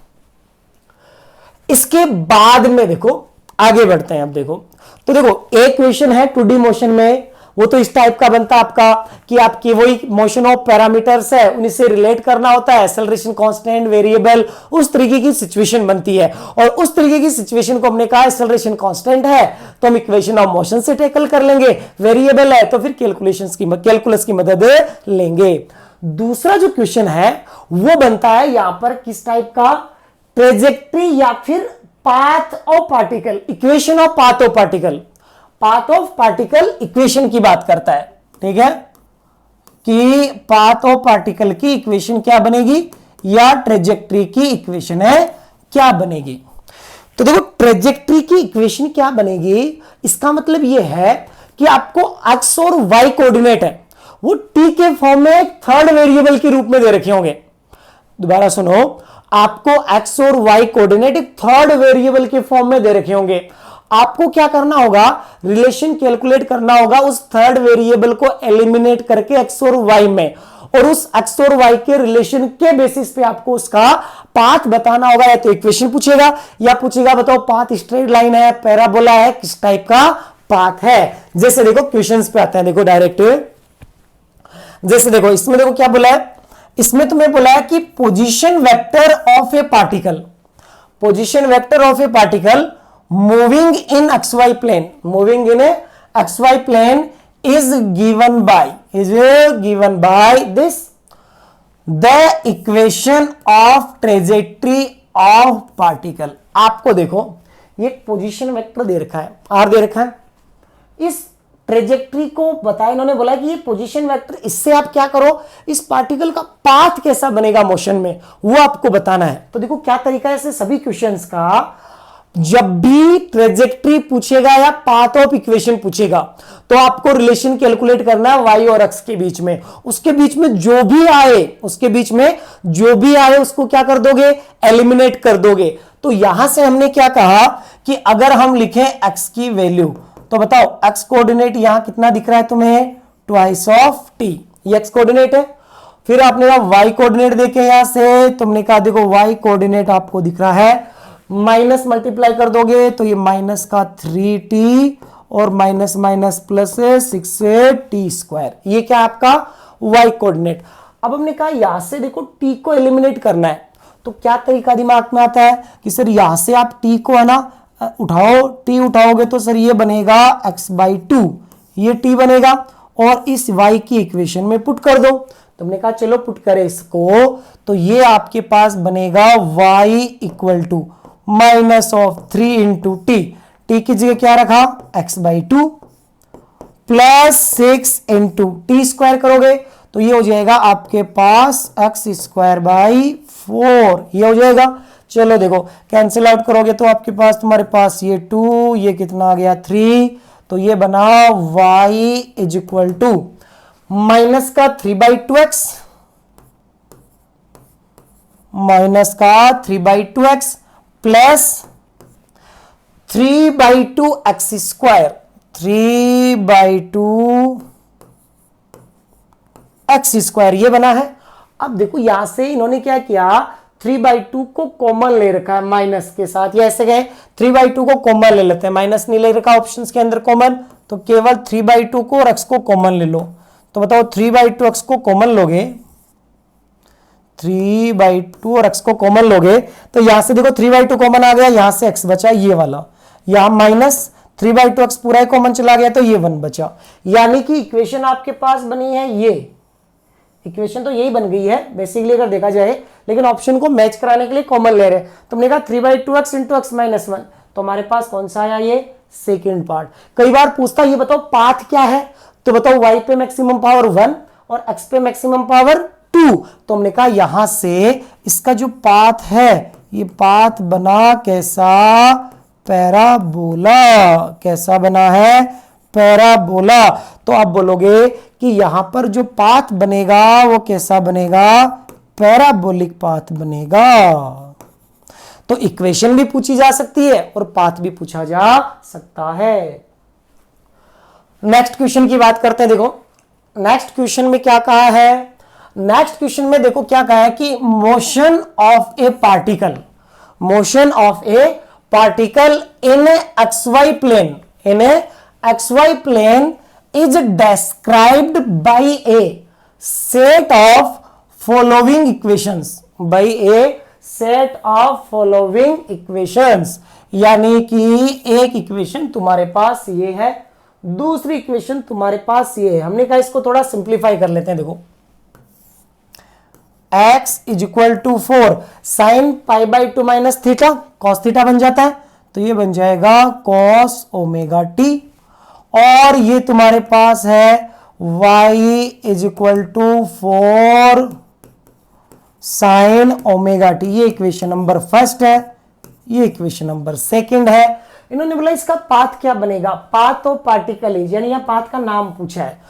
इसके बाद में देखो आगे बढ़ते हैं। अब देखो तो देखो एक क्वेश्चन है 2D मोशन में, वो तो इस टाइप का बनता है आपका कि आपकी वही मोशन ऑफ पैरामीटर्स है उन्हीं से रिलेट करना होता है, एक्सेलरेशन कांस्टेंट वेरिएबल, उस तरीके की सिचुएशन बनती है। और उस तरीके की सिचुएशन को हमने कहा एक्सेलरेशन कांस्टेंट है तो हम इक्वेशन ऑफ मोशन से टैकल कर लेंगे, वेरिएबल है तो फिर कैलकुलस की मदद लेंगे। दूसरा जो क्वेश्चन है वो बनता है यहां पर किस टाइप का, ट्रेजेक्ट्री या फिर path of particle, equation of path of particle, path of particle equation की बात करता है। ठीक है, कि पाथ ऑफ पार्टिकल की इक्वेशन क्या बनेगी या ट्रेजेक्ट्री की इक्वेशन है क्या बनेगी। तो देखो ट्रेजेक्ट्री की इक्वेशन क्या बनेगी, इसका मतलब यह है कि आपको एक्स और वाई कोऑर्डिनेट है वो टी के फॉर्म में एक थर्ड वेरिएबल के रूप में दे रखे होंगे। दोबारा सुनो, आपको एक्स और वाई कोऑर्डिनेट एक थर्ड वेरिएबल के फॉर्म में दे रखे होंगे। आपको क्या करना होगा, रिलेशन कैलकुलेट करना होगा उस थर्ड वेरिएबल को एलिमिनेट करके एक्स और वाई में, और उस एक्स और वाई के रिलेशन के बेसिस पे आपको उसका पाथ बताना होगा। या तो इक्वेशन पूछेगा या पूछेगा बताओ पाथ स्ट्रेट लाइन है, पैराबोला है, किस टाइप का पाथ है। जैसे देखो क्वेश्चंस पे आते हैं, देखो डायरेक्ट, जैसे देखो इसमें देखो क्या बोला है, इसमें तुम्हें बोला है कि position vector of a particle, position vector of a particle moving in XY plane, moving in XY plane is given by this the equation of trajectory of particle। आपको देखो ये पोजीशन वेक्टर दे रखा है, R दे रखा है, इस trajectory को बताया, इन्होंने बोला कि ये पोजीशन वेक्टर, इससे आप क्या करो, इस पार्टिकल का पाथ कैसा बनेगा मोशन में, वो आपको बताना है। तो देखो क्या तरीका है ऐसे सभी क्वेश्चंस का, जब भी ट्रेजेक्ट्री पूछेगा या पाथ ऑफ इक्वेशन पूछेगा तो आपको रिलेशन कैलकुलेट करना है y और x के बीच में, उसके बीच में जो भी आए, उसके बीच में जो भी आए उसको क्या कर दोगे, एलिमिनेट कर दोगे। तो यहां से हमने क्या कहा कि अगर हम लिखें x की वैल्यू, तो बताओ x कोऑर्डिनेट यहां कितना दिख रहा है तुम्हें, ट्वाइस ऑफ t, ये x कोऑर्डिनेट है। फिर आपने कहा y कोऑर्डिनेट देखे यहां से, तुमने कहा देखो y कोऑर्डिनेट आपको दिख रहा है, माइनस मल्टीप्लाई कर दोगे तो ये माइनस का 3t और minus minus plus 6t square, ये क्या आपका y कोऑर्डिनेट। अब हमने कहा यहां से देखो t को एलिमिनेट करना है, तो क्या तरीका दिमाग में आता है कि सर यहां से आप t को है ना उठाओ, t उठाओगे तो सर ये बनेगा x/2, ये t बनेगा और इस y की इक्वेशन में पुट कर दो। तुमने कहा चलो पुट करें इसको, तो ये आपके पास बनेगा y equal to minus of 3 into t, t की जगह क्या रखा, x/2 plus 6 into t square करोगे तो ये हो जाएगा आपके पास x²/4, ये हो जाएगा। चलो देखो कैंसिल आउट करोगे तो आपके पास तुम्हारे पास ये 2, ये कितना आ गया 3, तो ये बना y is equal to minus का 3/2x, माइनस का 3/2x plus 3/2x square, 3/2x square ये बना है। अब देखो यहां से इन्होंने क्या किया, 3/2 को कॉमन ले रखा है माइनस के साथ, या ऐसे गए 3/2 को कॉमन ले लेते हैं, माइनस नहीं ले रखा ऑप्शंस के अंदर कॉमन, तो केवल 3/2 को और x को कॉमन ले लो। तो बताओ 3/2x को कॉमन लोगे, 3/2 और x को कॉमन लोगे तो यहां से देखो 3/2 कॉमन आ गया, यहां से x बचा ये वाला, यहां माइनस 3/2x पूरा कॉमन चला गया तो ये 1 बचा, यानी कि इक्वेशन आपके पास बनी है ये, इक्वेशन तो यही बन गई है बेसिकली अगर देखा जाए, लेकिन ऑप्शन को मैच कराने के लिए कॉमन ले रहे हैं। तुमने कहा 3/2x इंटू x माइनस 1, तो हमारे पास कौन सा आया, ये सेकेंड पार्ट। कई बार पूछता ये बताओ पाथ क्या है, तो बताओ y पे मैक्सिमम पावर 1 और x पे मैक्सिमम पावर 2, तो हमने कहा यहां से इसका जो पाथ है ये पाथ बना कैसा, पैराबोला, कैसा बना है, पैराबोला। तो आप बोलोगे कि यहां पर जो पाथ बनेगा वो कैसा बनेगा, पैराबोलिक पाथ बनेगा। तो इक्वेशन भी पूछी जा सकती है और पाथ भी पूछा जा सकता है। नेक्स्ट क्वेश्चन की बात करते हैं। देखो नेक्स्ट क्वेश्चन में क्या कहा है, नेक्स्ट क्वेश्चन में देखो क्या कहा है कि motion of a particle, motion of a particle in XY plane, in XY plane is described by a set of following equations, by a set of following equations, यानी कि एक इक्वेशन तुम्हारे पास ये है, दूसरी इक्वेशन तुम्हारे पास ये है। हमने कहा इसको थोड़ा सिंप्लीफाई कर लेते हैं। देखो x is equal to 4 sine π/2 minus theta, cos theta बन जाता है, तो ये बन जाएगा कॉस ओमेगा टी, और ये तुम्हारे पास है y is equal to 4 sine omega t. ये इक्वेशन नंबर फर्स्ट है, ये इक्वेशन नंबर सेकंड है। इन्होंने बोला इसका पाथ क्या बनेगा, पाथ ऑफ पार्टिकल इज, यानी यहां पाथ का नाम पूछा है,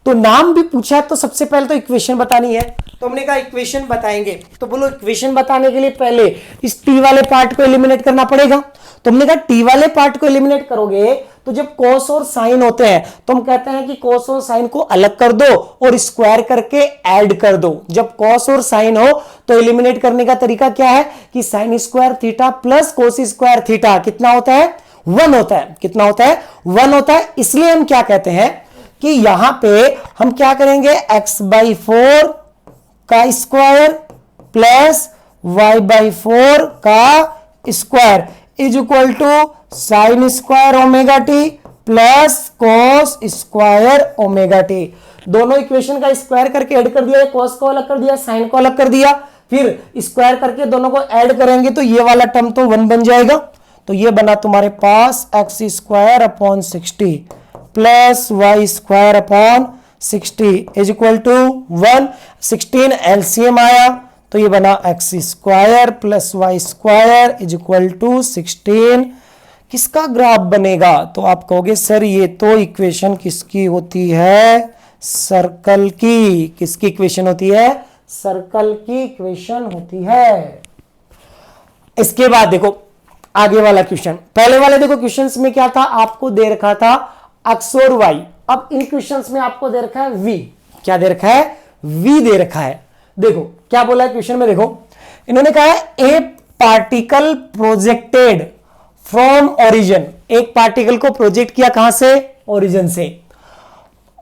तो नाम भी पूछा है तो सबसे पहले तो इक्वेशन बतानी है। तो हमने कहा इक्वेशन बताएंगे, तो बोलो इक्वेशन बताने के लिए पहले इस टी वाले पार्ट को एलिमिनेट करना पड़ेगा। तो हमने कहा टी वाले पार्ट को एलिमिनेट करोगे तो जब कॉस और साइन होते हैं तो हम कहते हैं कि कॉस और साइन को अलग कर दो और स्क्वायर करके ऐड कर दो। जब कॉस और साइन हो तो एलिमिनेट करने का तरीका क्या है कि sine square theta plus cos square theta कितना होता है, 1 होता है। कितना होता है, 1 होता है। इसलिए हम क्या कहते हैं कि यहां पे हम क्या करेंगे, x/4 का स्क्वायर प्लस y/4 का square is equal to sine square omega t plus cos square omega t. दोनों इक्वेशन का स्क्वायर करके ऐड कर दिया, कोस को अलग कर दिया, साइन को अलग कर दिया, फिर स्क्वायर करके दोनों को ऐड करेंगे तो ये वाला टर्म तो 1 बन जाएगा। तो ये बना तुम्हारे पास x² upon 60 plus y square upon 60 is equal to 1। 16 LCM आया तो ये बना x square plus y square is equal to 16। किसका ग्राफ बनेगा? तो आप कहोगे सर ये तो इक्वेशन किसकी होती है? सर्कल की। किसकी इक्वेशन होती है? सर्कल की इक्वेशन होती है। इसके बाद देखो आगे वाला क्वेश्चन। पहले वाले देखो क्वेश्चंस में क्या था, आपको दे रखा था एक्स और वाई। अब इन क्वेश्चंस में आपको दे रखा है वी। क्या दे रखा है? वी दे रखा है। देखो क्या बोला है क्वेश्चन में, देखो इन्होंने कहा है a particle projected from origin. एक पार्टिकल को प्रोजेक्ट किया कहां से? ओरिजिन से।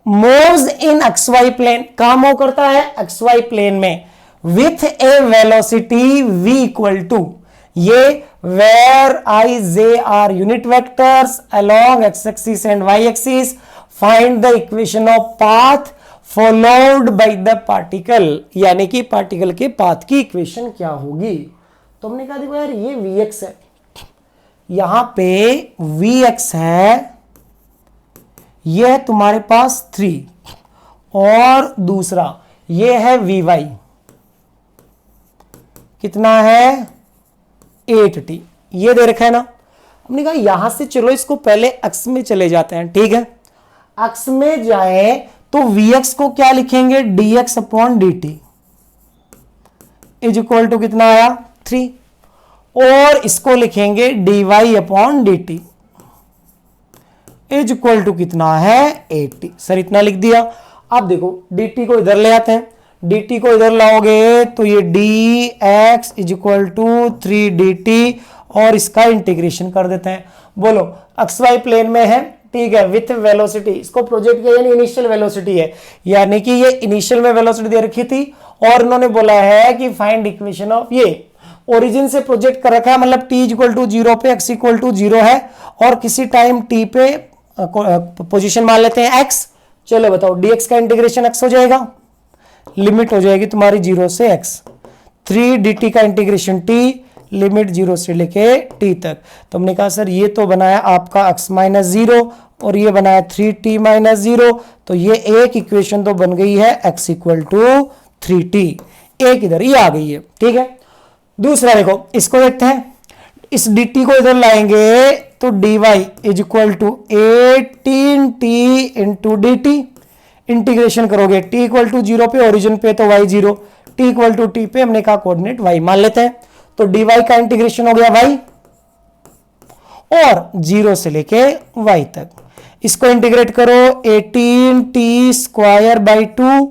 Moves in x Y plane, कहां मूव करता है? एक्स वाई प्लेन में। With a velocity v equal to, ये where i j are unit vectors along x axis and Y axis, find the equation of path followed by the particle. यानी कि particle के path की equation क्या होगी? तो हमने कहा देखो यार ये vx है, यहां पे vx है, यह है तुम्हारे पास 3 और दूसरा ये है vy, कितना है? 8t। ये दे रखा है ना। हमने कहा यहां से चलो इसको पहले अक्स में चले जाते हैं, ठीक है। अक्स में जाए तो vx को क्या लिखेंगे? dx upon dt is equal to कितना आया? 3। और इसको लिखेंगे dy upon dt is equal to कितना है? 80। सर इतना लिख दिया। अब देखो dt को इधर ले आते हैं, dt को इधर लाओगे तो ये dx is equal to 3dt और इसका इंटीग्रेशन कर देते हैं। बोलो एक्स वाई प्लेन में है, ठीक है, विथ वेलोसिटी। इसको प्रोजेक्ट किया यानी इनिशियल वेलोसिटी है, यानी कि ये इनिशियल में वेलोसिटी दे रखी थी और इन्होंने बोला है कि फाइंड इक्वेशन ऑफ, ये ओरिजिन से प्रोजेक्ट कर रखा है, मतलब t इक्वल टू 0 पे x इक्वल टू 0 है और किसी टाइम t पे पोजीशन मान लेते हैं x। चलो बताओ dx का इंटीग्रेशन x हो जाएगा, लिमिट हो जाएगी तुम्हारी 0 से x। 3 dt का इंटीग्रेशन t, लिमिट 0 से लेके t तक। तो हमने कहा सर ये तो बनाया आपका x माइनस 0 और ये बनाया 3t माइनस 0, तो ये एक इक्वेशन तो बन गई है x इक्वल टू 3t। एक इधर ये आ गई है, ठीक है। दूसरा देखो इसको देखते हैं, इस dt को इधर लाएंगे तो dy is equal to 18t into dt। Integration करोगे t इक्वल टू 0 पे, ओरिजिन पे तो y 0, t equal to t पे हमने कहा कोऑर्डिनेट y मान लेते हैं, तो dy का इंटीग्रेशन हो गया y और 0 से लेके y तक। इसको इंटीग्रेट करो 18t स्क्वायर बाई 2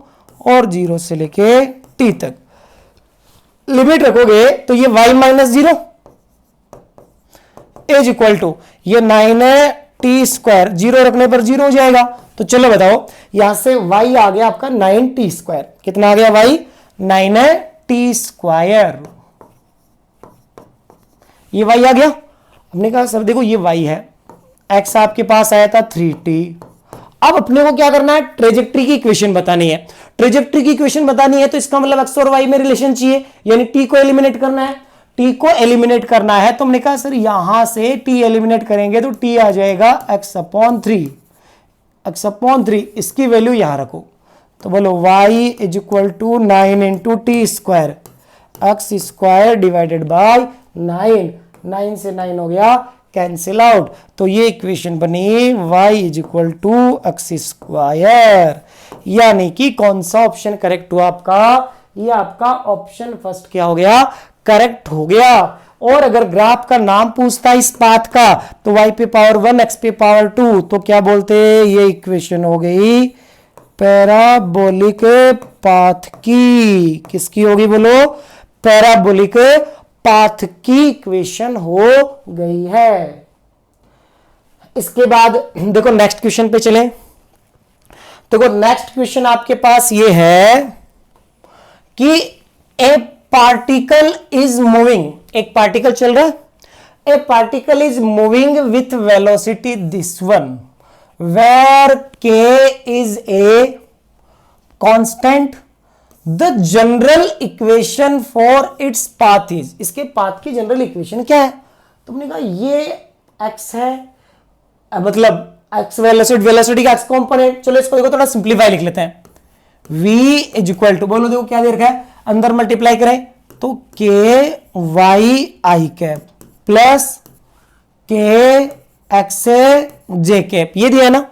और 0 से लेके t तक। लिमिट रखोगे तो ये y minus 0 is equal to ये 9 है टी स्क्वायर, 0 रखने पर 0 हो जाएगा। तो चलो बताओ यहां से y आ गया आपका 9t स्क्वायर। कितना आ गया y? 9 है टी स्क्वायर। ये y आ गया। हमने कहा सर देखो ये y है, x आपके पास आया था 3t। अब अपने को क्या करना है? ट्रेजेक्ट्री की इक्वेशन बतानी है। ट्रेजेक्ट्री की इक्वेशन बतानी है तो इसका मतलब x और y में रिलेशन चाहिए, यानी t को एलिमिनेट करना है। t को एलिमिनेट करना है तो हमने कहा सर यहां से t एलिमिनेट करेंगे तो t आ जाएगा x अपॉन 3। x अपॉन 3 इसकी वैल्यू यहां रखो तो बोलो y is equal to 9 into t square, x square divided by 9। 9 से 9 हो गया कैंसिल आउट, तो ये इक्वेशन बनी y is equal to x square. यानी कि कौन सा ऑप्शन करेक्ट हुआ आपका? ये आपका ऑप्शन फर्स्ट क्या हो गया? करेक्ट हो गया। और अगर ग्राफ का नाम पूछता इस पाथ का तो y पे पावर 1 x पे पावर 2, तो क्या बोलते? ये इक्वेशन हो गई पैराबोलिक पाथ की। किसकी होगी बोलो? पैराबोलिक पाथ की इक्वेशन हो गई है। इसके बाद देखो नेक्स्ट क्वेश्चन पे चलें। देखो नेक्स्ट क्वेश्चन आपके पास ये है कि ए पार्टिकल इज मूविंग, एक पार्टिकल चल रहा है, a particle is moving with velocity this one where k is a constant, the general equation for its path is. इसके पाथ की जनरल इक्वेशन क्या है? तुमने कहा ये x है, मतलब एक्स वेलोसिटी का एक्स कंपोनेंट। चलो इसको देखो थोड़ा सिंप्लीफाई लिख लेते हैं। v इज इक्वल टू, बोलो देखो क्या दे रखा है, अंदर मल्टीप्लाई करें तो के वाई आई कैप प्लस के एक्स जे कैप, ये दिया है ना।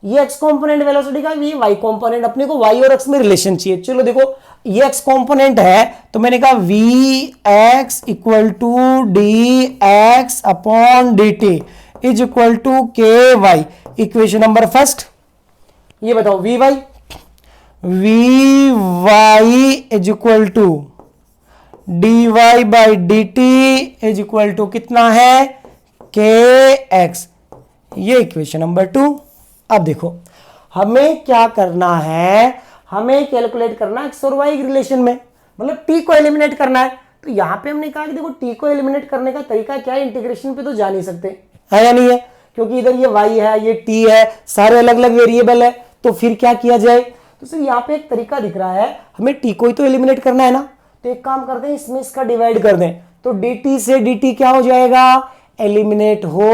ये एक्स कंपोनेंट वेलोसिटी का, ये वाई कंपोनेंट, अपने को वाई और एक्स में रिलेशन चाहिए। चलो देखो ये एक्स कंपोनेंट है तो मैंने कहा v x equal to d x upon d t is equal to k y. Equation number first ये बताओ, v y is equal to d y by d t is equal to कितना है, के x. ये equation number 2। अब देखो हमें क्या करना है, हमें कैलकुलेट करना है एक्स और वाई रिलेशन में, मतलब टी को एलिमिनेट करना है। तो यहां पे हमने कहा कि देखो टी को एलिमिनेट करने का तरीका क्या है, इंटीग्रेशन पे तो जा नहीं सकते है या नहीं है, क्योंकि इधर ये y है, ये t है, सारे अलग अलग वेरिएबल है। तो फिर क्या किया जाए, तो सिर्फ यहाँ पे एक तरीका दिख रहा है, हमें t को ही तो एलिमिनेट करना है ना। तो एक काम करते हैं, इसमें इसका डिवाइड कर दें, तो dt से dt क्या हो जाएगा, एलिमिनेट हो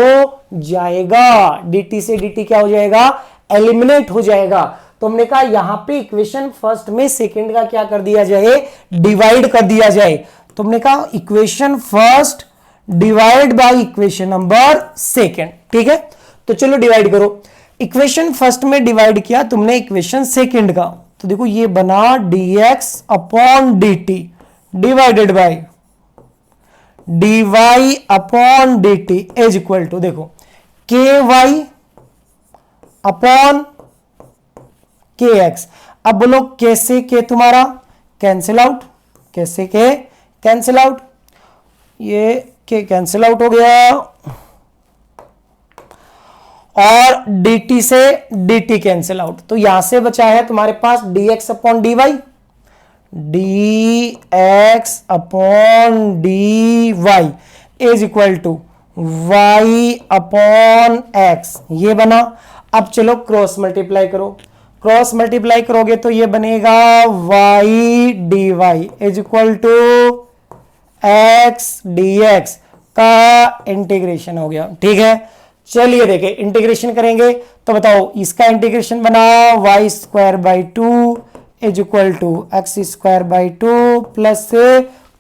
जाएगा। dt से dt क्या हो जाएगा, एलिमिनेट हो जाएगा। तो हमने कहा यहां पे इक्वेशन फर्स्ट में सेकंड का क्या कर दिया जाए, डिवाइड कर दिया जाए। तो हमने कहा equation first divide by equation number second, ठीक है। तो चलो डिवाइड करो, इक्वेशन फर्स्ट में डिवाइड किया तुमने इक्वेशन सेकंड का, तो देखो ये बना dx upon dt divided by dy upon dt is equal to, देखो ky अपॉन kx। अब बोलो कैसे के तुम्हारा कैंसिल आउट, कैसे के कैंसिल आउट, ये के कैंसिल आउट हो गया, और dt से dt कैंसिल आउट। तो यहां से बचा है तुम्हारे पास dx upon dy, dx upon dy is equal to y upon x, ये बना। अब चलो क्रॉस मल्टीप्लाई करो, क्रॉस मल्टीप्लाई करोगे तो ये बनेगा y dy is equal to x dx का इंटीग्रेशन हो गया, ठीक है। चलिए देखें इंटीग्रेशन करेंगे तो बताओ, इसका इंटीग्रेशन बना y square by two is equal to x square by two plus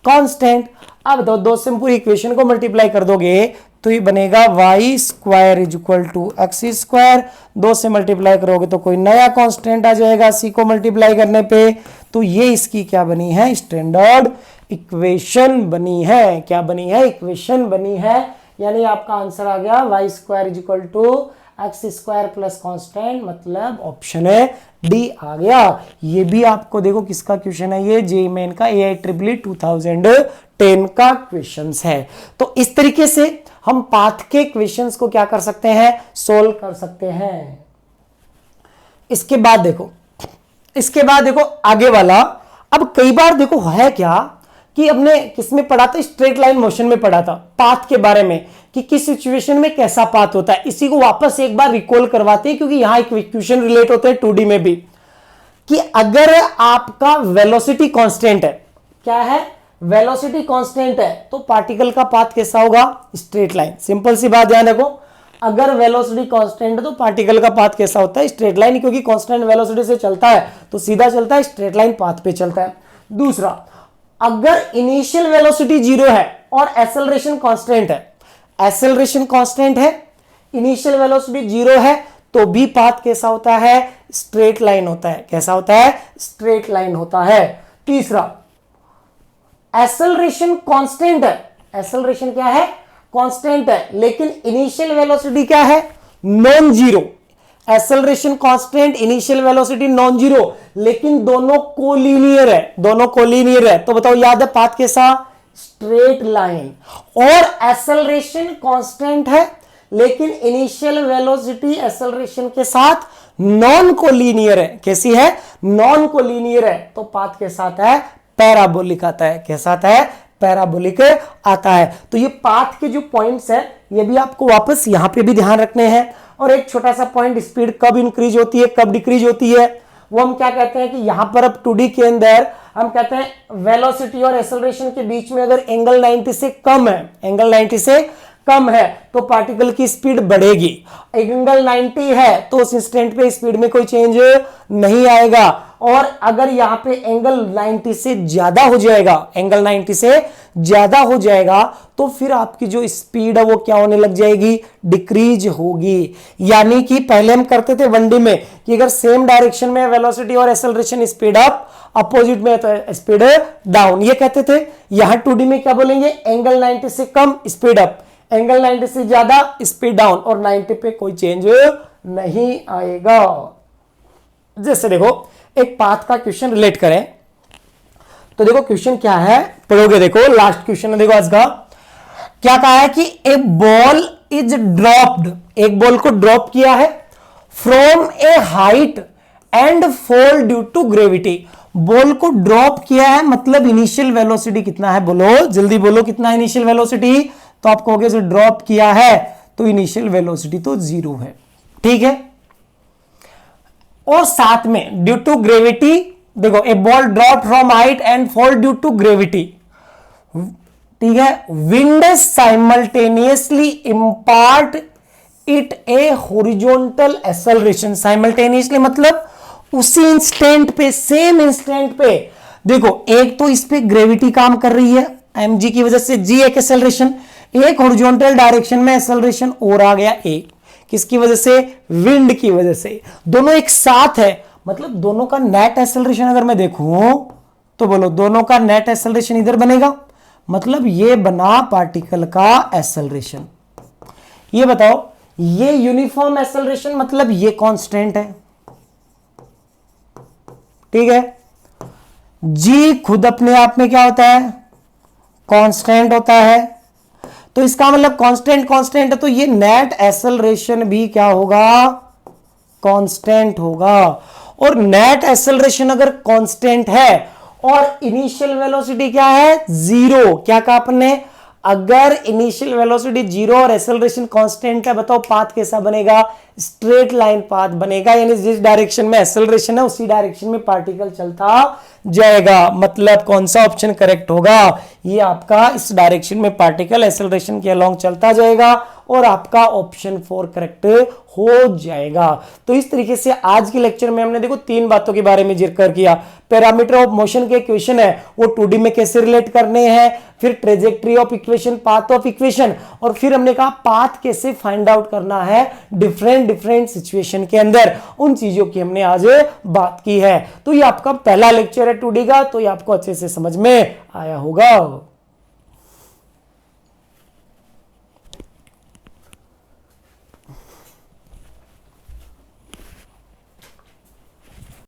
constant. अब बताओ दो से पूरी इक्वेशन को मल्टीप्लाई कर दोगे तो ये बनेगा y square is equal to x square, दो से मल्टीप्लाई करोगे तो कोई नया कांस्टेंट आ जाएगा सी को मल्टीप्लाई करने पे। तो ये इसकी क्या बनी है, स्टैंडर्ड इक्वेशन बनी है। क्या बनी है, इक्वेशन बनी है। यानी आपका आंसर आ गया y square is equal to x square plus constant, मतलब ऑप्शन है डी आ गया। ये भी आपको देखो किसका क्वेश्चन है, ये जेईई मेन का AIEEE 2010 का क्वेश्चन है। तो इस तरीके से हम पाथ के क्वेश्चंस को क्या कर सकते हैं, सोल्व कर सकते हैं। इसके बाद देखो आगे वाला। अब कई बार देखो है क्या कि हमने किसमें पढ़ा था, स्ट्रेट लाइन मोशन में पढ़ा था पाथ के बारे में, कि किस सिचुएशन में कैसा पाथ होता है। इसी को वापस एक बार रिकॉल करवाते हैं, क्योंकि यहां एक क्वेश्चन रिलेट होते हैं 2D में भी, कि अगर आपका वेलोसिटी कांस्टेंट है, क्या है, वेलोसिटी कांस्टेंट है, तो पार्टिकल का पाथ कैसा होगा, स्ट्रेट लाइन। सिंपल सी बात ध्यान रखो, अगर वेलोसिटी कांस्टेंट है तो पार्टिकल का पाथ कैसा होता है, स्ट्रेट लाइन, क्योंकि कांस्टेंट वेलोसिटी से चलता है तो सीधा चलता है, स्ट्रेट लाइन पाथ पे चलता है। दूसरा, अगर इनिशियल वेलोसिटी 0 है और एक्सेलरेशन कांस्टेंट है, एक्सेलरेशन कांस्टेंट है, इनिशियल वेलोसिटी 0 है, तो भी पाथ कैसा होता है, स्ट्रेट लाइन होता है। कैसा होता है, स्ट्रेट लाइन होता है। तीसरा, एक्सेलरेशन कांस्टेंट है, एक्सेलरेशन क्या है, कांस्टेंट है, लेकिन इनिशियल वेलोसिटी क्या है, non zero. Acceleration constant, initial velocity non zero, लेकिन दोनों कोलिनियर है, दोनों कोलिनियर है। तो बताओ याद है पाथ कैसा, स्ट्रेट लाइन। और एक्सेलरेशन कांस्टेंट है, लेकिन इनिशियल वेलोसिटी एक्सेलरेशन के साथ नॉन कोलिनियर है। कैसी है, नॉन कोलिनियर है, तो पाथ के साथ है, पैराबोलिक आता है। कैसा आता है, पैराबोलिक आता है। तो ये पाथ के जो पॉइंट्स है, ये भी आपको वापस यहां पे भी ध्यान रखने हैं। और एक छोटा सा पॉइंट, स्पीड कब इंक्रीज होती है, कब डिक्रीज होती है, वो हम क्या कहते हैं कि यहां पर अब 2D के अंदर हम कहते हैं वेलोसिटी और एक्सेलरेशन के बीच में अगर एंगल 90 से कम है, एंगल 90 से कम है तो पार्टिकल की स्पीड बढ़ेगी। एंगल 90 है तो उस इंस्टेंट पे स्पीड में कोई चेंज नहीं आएगा। और अगर यहां पे एंगल 90 से ज्यादा हो जाएगा, एंगल 90 से ज्यादा हो जाएगा तो फिर आपकी जो स्पीड है वो क्या होने लग जाएगी, डिक्रीज होगी। यानी कि पहले हम करते थे 1D में कि अगर सेम डायरेक्शन में वेलोसिटी और एक्सेलरेशन, स्पीड अप, अपोजिट में तो स्पीड डाउन, ये कहते थे। यहां 2D में क्या बोलेंगे, एंगल 90 से कम स्पीड अप, एंगल 90 से ज्यादा स्पीड डाउन, और 90 पे कोई चेंज नहीं आएगा। जैसे देखो एक पाथ का क्वेश्चन रिलेट करें तो देखो क्वेश्चन क्या है, पढ़ोगे देखो, लास्ट क्वेश्चन है देखो आज का। क्या कहा है कि ए बॉल इज ड्रॉप्ड, एक बॉल को ड्रॉप किया है from a height and fall due to gravity. Ball को ड्रॉप किया है मतलब इनिशियल वेलोसिटी कितना है, बोलो जल्दी बोलो कितना है इनिशियल वेलोसिटी। तो आप कहोगे जो ड्रॉप किया है तो इनिशियल वेलोसिटी तो 0 है, ठीक है। और साथ में ड्यू टू ग्रेविटी, देखो a ball drop from height and fall due to gravity, ठीक है। Wind simultaneously impart it a horizontal acceleration. Simultaneously मतलब उसी इंस्टेंट पे, सेम इंस्टेंट पे। देखो एक तो इस पे ग्रेविटी काम कर रही है mg की वजह से, g एक एक्सेलरेशन, एक हॉरिजॉन्टल डायरेक्शन में एक्सेलरेशन और आ गया a, किसकी वजह से, विंड की वजह से। दोनों एक साथ है मतलब दोनों का नेट एक्सेलरेशन अगर मैं देखूं तो बोलो दोनों का नेट एक्सेलरेशन इधर बनेगा, मतलब ये बना पार्टिकल का एक्सेलरेशन। ये बताओ ये यूनिफॉर्म एक्सेलरेशन मतलब ये कांस्टेंट है, ठीक है। जी खुद अपने आप में क्या होता है, कांस्टेंट होता है। तो इसका मतलब कांस्टेंट कांस्टेंट है तो ये नेट एक्सेलरेशन भी क्या होगा, कांस्टेंट होगा। और नेट एक्सेलरेशन अगर कांस्टेंट है और इनिशियल वेलोसिटी क्या है, 0, क्या कहा आपने, अगर इनिशियल वेलोसिटी 0 और एक्सेलरेशन कांस्टेंट है, बताओ पाथ कैसा बनेगा, स्ट्रेट लाइन पाथ बनेगा। यानी जिस डायरेक्शन में एक्सेलरेशन है उसी डायरेक्शन में पार्टिकल चलता जाएगा। मतलब कौन सा ऑप्शन करेक्ट होगा, ये आपका इस डायरेक्शन में पार्टिकल एक्सेलरेशन के अलोंग चलता जाएगा और आपका ऑप्शन 4 करेक्ट हो जाएगा। तो इस तरीके से आज के लेक्चर में हमने देखो 3 बातों के बारे में जिक्र किया। पैरामीटर ऑफ मोशन के इक्वेशन है वो 2D में कैसे रिलेट करने हैं, फिर trajectory of equation, path of equation, और फिर हमने कहा पाथ कैसे फाइंड आउट करना है डिफरेंट सिचुएशन के अंदर। उन चीजों की हमने आज बात की है। तो ये आपका पहला लेक्चर है 2D का, तो ये आपको अच्छे से समझ में आया होगा।